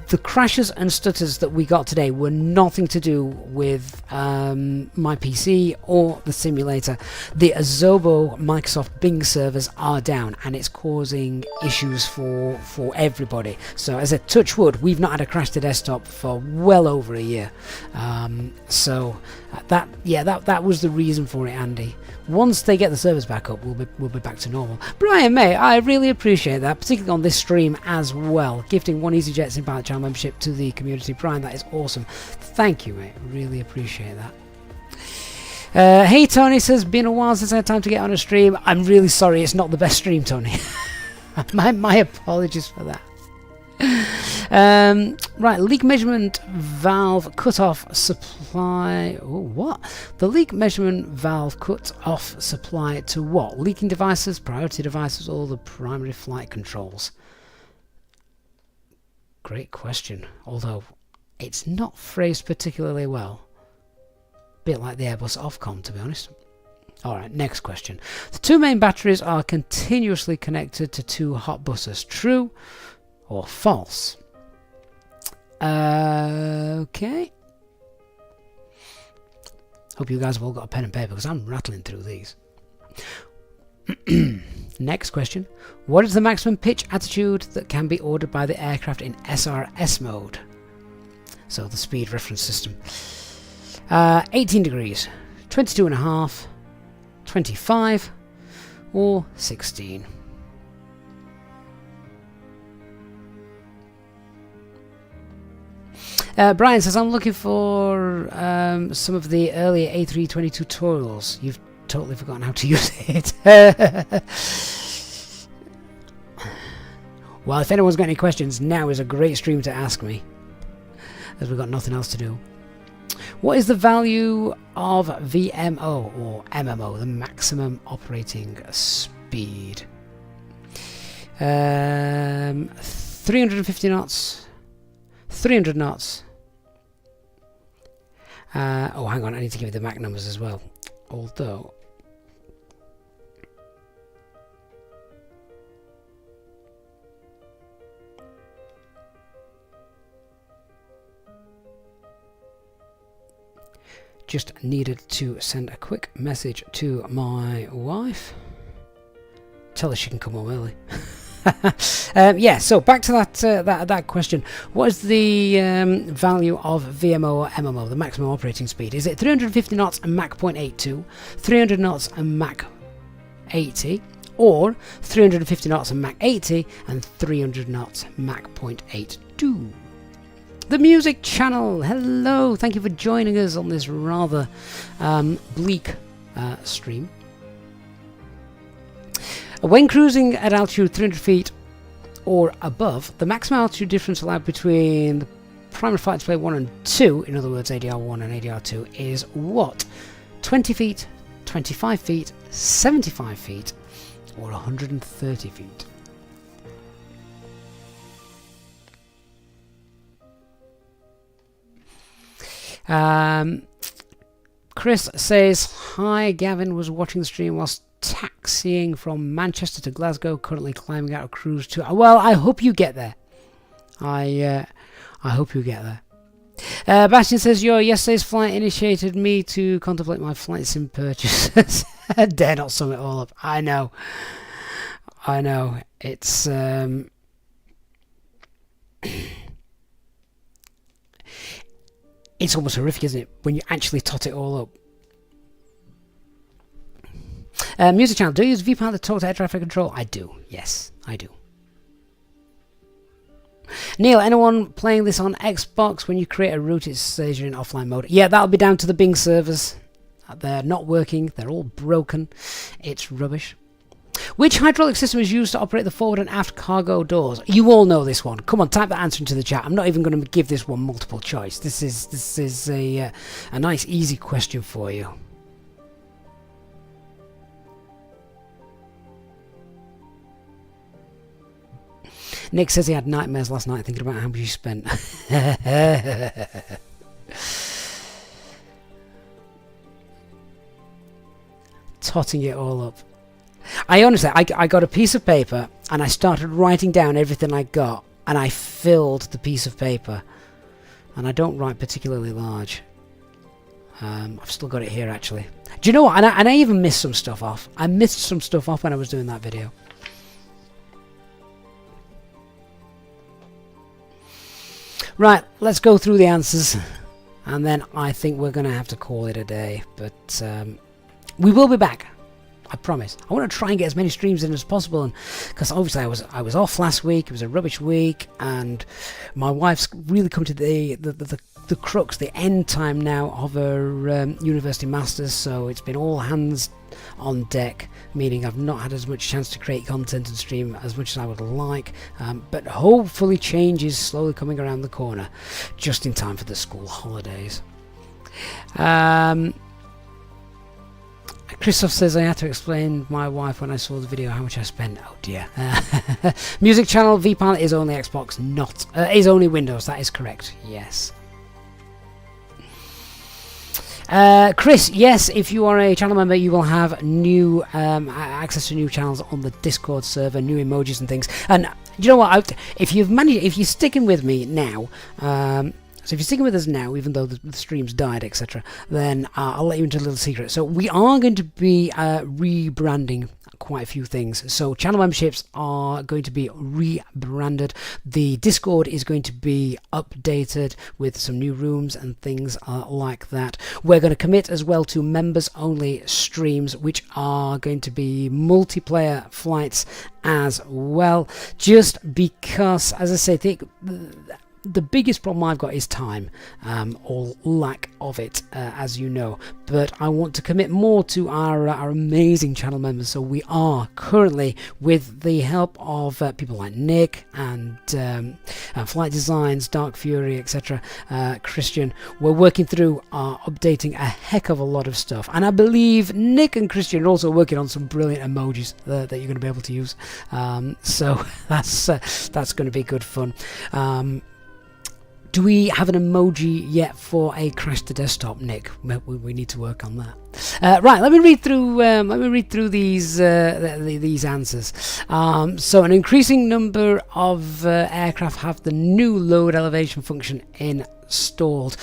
the crashes and stutters that we got today were nothing to do with my PC or the simulator. The Azobo Microsoft Bing servers are down and it's causing issues for everybody. So as a touch wood, we've not had a crash to desktop for well over a year. That was the reason for it, Andy. Once they get the servers back up, we'll be back to normal. Brian May, I really appreciate that, particularly on this stream as well. Gifting 1 EasyJet Sim Pilot channel membership to the community. Brian, that is awesome. Thank you, mate. Really appreciate that. Hey, Tony says, been a while since I had time to get on a stream. I'm really sorry, it's not the best stream, Tony. my apologies for that. Right, leak measurement valve cut-off supply. Oh, what? The leak measurement valve cut off supply to what? Leaking devices, priority devices, or the primary flight controls? Great question. Although it's not phrased particularly well. Bit like the Airbus Ofcom, to be honest. Alright, next question. The 2 main batteries are continuously connected to 2 hot buses. True or false? Okay. Hope you guys have all got a pen and paper because I'm rattling through these. Next question. What is the maximum pitch attitude that can be ordered by the aircraft in SRS mode? So the speed reference system. 18 degrees, 22.5, 25, or 16. Brian says, I'm looking for some of the earlier A320 tutorials. You've totally forgotten how to use it. Well, if anyone's got any questions, now is a great stream to ask me, as we've got nothing else to do. What is the value of VMO or MMO, the maximum operating speed? 350 knots, 300 knots. Oh, hang on, I need to give you the Mach numbers as well. Although, just needed to send a quick message to my wife. Tell her she can come home early. Yeah, so back to that question. What is the value of VMO or MMO, the maximum operating speed? Is it 350 knots and Mach 0.82, 300 knots and Mach 80, or 350 knots and Mach 80 and 300 knots Mach 0.82? The Music Channel, hello, thank you for joining us on this rather bleak stream. When cruising at altitude 300 feet or above, the maximum altitude difference allowed between the primary flight display 1 and 2, in other words ADR 1 and ADR 2, is what? 20 feet, 25 feet, 75 feet, or 130 feet? Chris says, hi, Gavin was watching the stream whilst taxiing from Manchester to Glasgow, currently climbing out of cruise to... Well, I hope you get there. I hope you get there. Bastian says, yesterday's flight initiated me to contemplate my flight sim purchases. Dare not sum it all up. I know. It's... It's almost horrific, isn't it, when you actually tot it all up. Music Channel, do you use VPilot to talk to air traffic control? I do, yes, I do. Neil, anyone playing this on Xbox? When you create a route, it says you're in offline mode. Yeah, that'll be down to the Bing servers. They're not working, they're all broken. It's rubbish. Which hydraulic system is used to operate the forward and aft cargo doors? You all know this one. Come on, type the answer into the chat. I'm not even going to give this one multiple choice. This is a nice, easy question for you. Nick says he had nightmares last night thinking about how much he spent. Totting it all up. I honestly, I got a piece of paper and I started writing down everything I got, and I filled the piece of paper. And I don't write particularly large. I've still got it here actually. Do you know what? And I even missed some stuff off. I missed some stuff off when I was doing that video. Right, let's go through the answers, and then I think we're going to have to call it a day. But we will be back. I promise. I want to try and get as many streams in as possible, and because obviously I was off last week. It was a rubbish week, and my wife's really come to the crux, the end time now of her university masters. So it's been all hands on deck, meaning I've not had as much chance to create content and stream as much as I would like. But hopefully change is slowly coming around the corner, just in time for the school holidays. Christoph says I had to explain my wife when I saw the video how much I spent. Oh dear. Music Channel, VPilot is only Xbox, not is only Windows. That is correct. Yes. Chris, yes, if you are a channel member, you will have new access to new channels on the Discord server, new emojis and things. And you know what? If you're sticking with me now, so if you're sticking with us now, even though the stream's died, etc., then I'll let you into a little secret. So we are going to be rebranding quite a few things. So channel memberships are going to be rebranded. The Discord is going to be updated with some new rooms and things like that. We're going to commit as well to members only streams, which are going to be multiplayer flights as well, just because, as I say, the biggest problem I've got is time, or lack of it, as you know. But I want to commit more to our amazing channel members. So we are currently, with the help of people like Nick and Flight Designs, Dark Fury, etc., Christian, we're working through updating a heck of a lot of stuff. And I believe Nick and Christian are also working on some brilliant emojis that you're going to be able to use. So that's going to be good fun. Do we have an emoji yet for a crash to desktop, Nick? We need to work on that. Right, let me read through these answers. So an increasing number of aircraft have the new load elevation function installed.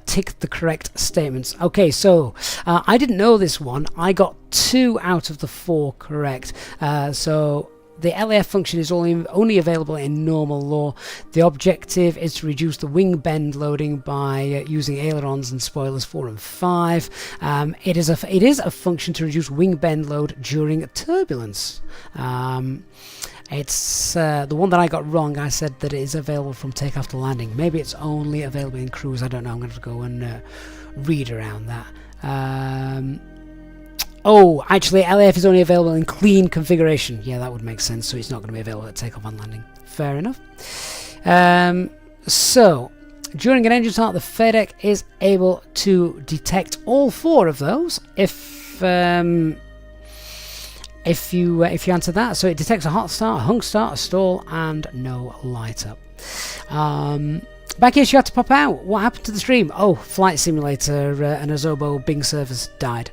Tick the correct statements. Okay, so I didn't know this one. I got 2 out of the 4 correct. So the LAF function is only available in normal law. The objective is to reduce the wing bend loading by using ailerons and spoilers 4 and 5. It is a function to reduce wing bend load during turbulence. It's the one that I got wrong. I said that it is available from takeoff to landing. Maybe it's only available in cruise. I don't know. I'm going to go and read around that. Oh, actually, LAF is only available in clean configuration. Yeah, that would make sense. So it's not going to be available at takeoff and landing. Fair enough. So, during an engine start, the FADEC is able to detect all 4 of those. If you answer that, so it detects a hot start, a hung start, a stall, and no light up. Back here, she had to pop out. What happened to the stream? Oh, Flight Simulator and Azobo Bing servers died.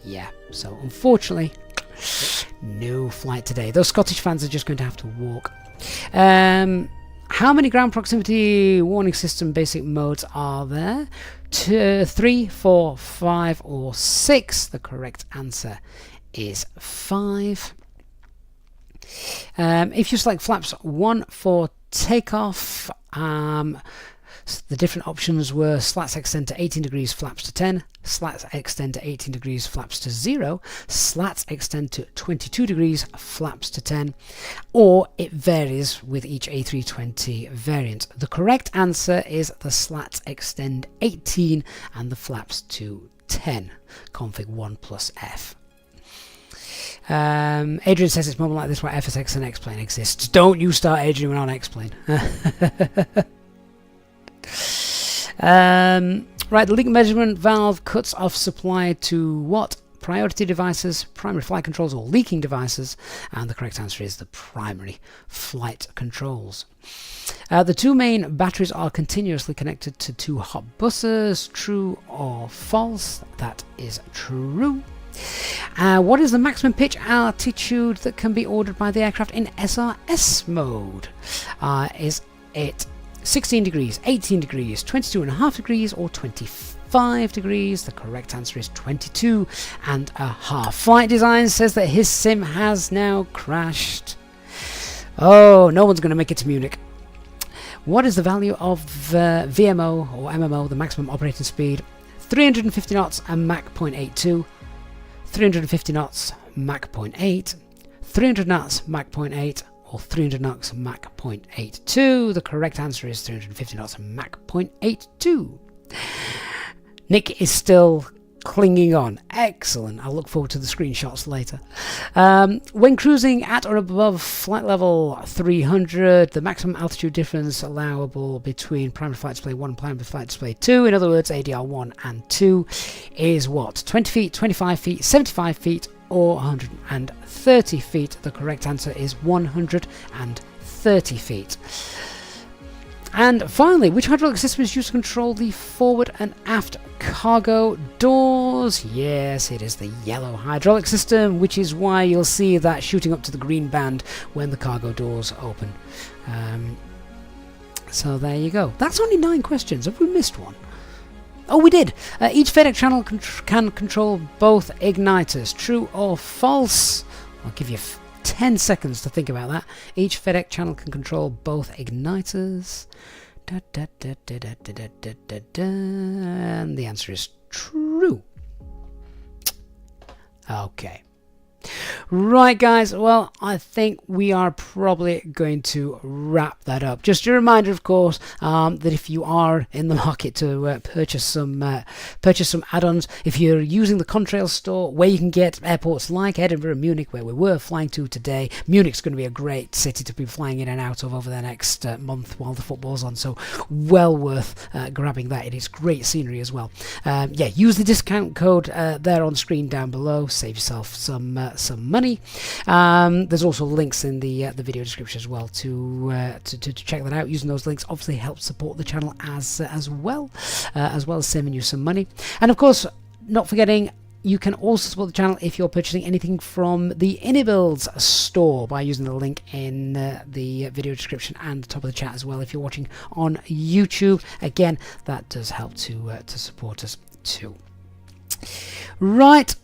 Yeah, so unfortunately, no flight today. Those Scottish fans are just going to have to walk. How many ground proximity warning system basic modes are there? 2, 3, 4, 5, or 6? The correct answer is 5. If you select flaps 1 for takeoff, the different options were slats extend to 18 degrees, flaps to 10, slats extend to 18 degrees, flaps to 0, slats extend to 22 degrees, flaps to 10, or it varies with each A320 variant. The correct answer is the slats extend 18 and the flaps to 10, config 1 plus F. Adrian says it's moment like this where FSX and X-Plane exists. Don't you start, Adrian, when on X-Plane. Right, the leak measurement valve cuts off supply to what? Priority devices, primary flight controls, or leaking devices, and the correct answer is the primary flight controls. The 2 main batteries are continuously connected to 2 hot buses. True or false? That is true. What is the maximum pitch altitude that can be ordered by the aircraft in SRS mode? Is it 16 degrees, 18 degrees, 22.5 degrees, or 25 degrees? The correct answer is 22.5. Flight Design says that his sim has now crashed. Oh, no one's going to make it to Munich. What is the value of VMO or MMO, the maximum operating speed? 350 knots and Mach 0.82, 350 knots, Mach 0.8, 300 knots, Mach 0.8, or 300 knots, Mach 0.82. The correct answer is 350 knots, Mach 0.82. Nick is still clinging on. Excellent. I'll look forward to the screenshots later. When cruising at or above flight level 300, the maximum altitude difference allowable between primary flight display 1 and primary flight display 2, in other words ADR 1 and 2, is what? 20 feet, 25 feet, 75 feet, or 130 feet. The correct answer is 130 feet. And finally, which hydraulic system is used to control the forward and aft cargo doors. Yes, it is the yellow hydraulic system, which is why you'll see that shooting up to the green band when the cargo doors open. So there you go. That's only 9 questions. Have we missed one? Oh, we did. Each FedEx channel can control both igniters. True or false? I'll give you 10 seconds to think about that. Each FedEx channel can control both igniters. And the answer is true. Okay. Right, guys, well, I think we are probably going to wrap that up. Just a reminder, of course, that if you are in the market to purchase some add-ons, if you're using the Contrail store, where you can get airports like Edinburgh and Munich, where we were flying to today. Munich's going to be a great city to be flying in and out of over the next month while the football's on, so well worth grabbing that. It is great scenery as well. Yeah, use the discount code there on screen down below. Save yourself some money. There's also links in the video description as well to check that out. Using those links obviously helps support the channel as well as saving you some money. And of course, not forgetting, you can also support the channel if you're purchasing anything from the Inibuilds store by using the link in the video description and the top of the chat as well. If you're watching on YouTube, again, that does help to support us too. Right,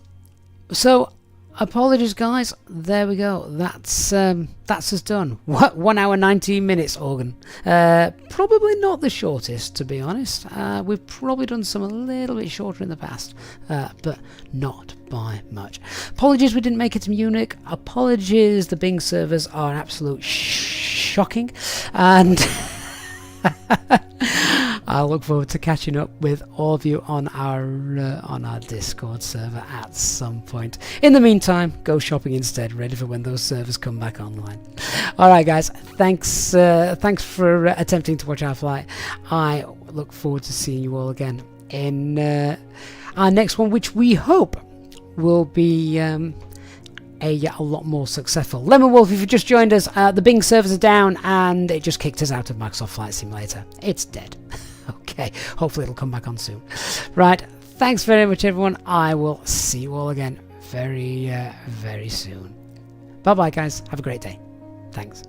so apologies, guys. There we go. That's us done. 1 hour 19 minutes, Organ. Probably not the shortest, to be honest. We've probably done some a little bit shorter in the past, but not by much. Apologies we didn't make it to Munich. Apologies, the Bing servers are absolute shocking, and I look forward to catching up with all of you on our Discord server at some point. In the meantime, go shopping instead, ready for when those servers come back online. Alright, guys, thanks for attempting to watch our flight. I look forward to seeing you all again in our next one, which we hope will be a lot more successful. Lemon Wolf, if you just joined us, the Bing servers are down and it just kicked us out of Microsoft Flight Simulator. It's dead. Okay, hopefully it'll come back on soon. Right, thanks very much, everyone. I will see you all again very soon. Bye bye, guys. Have a great day. Thanks.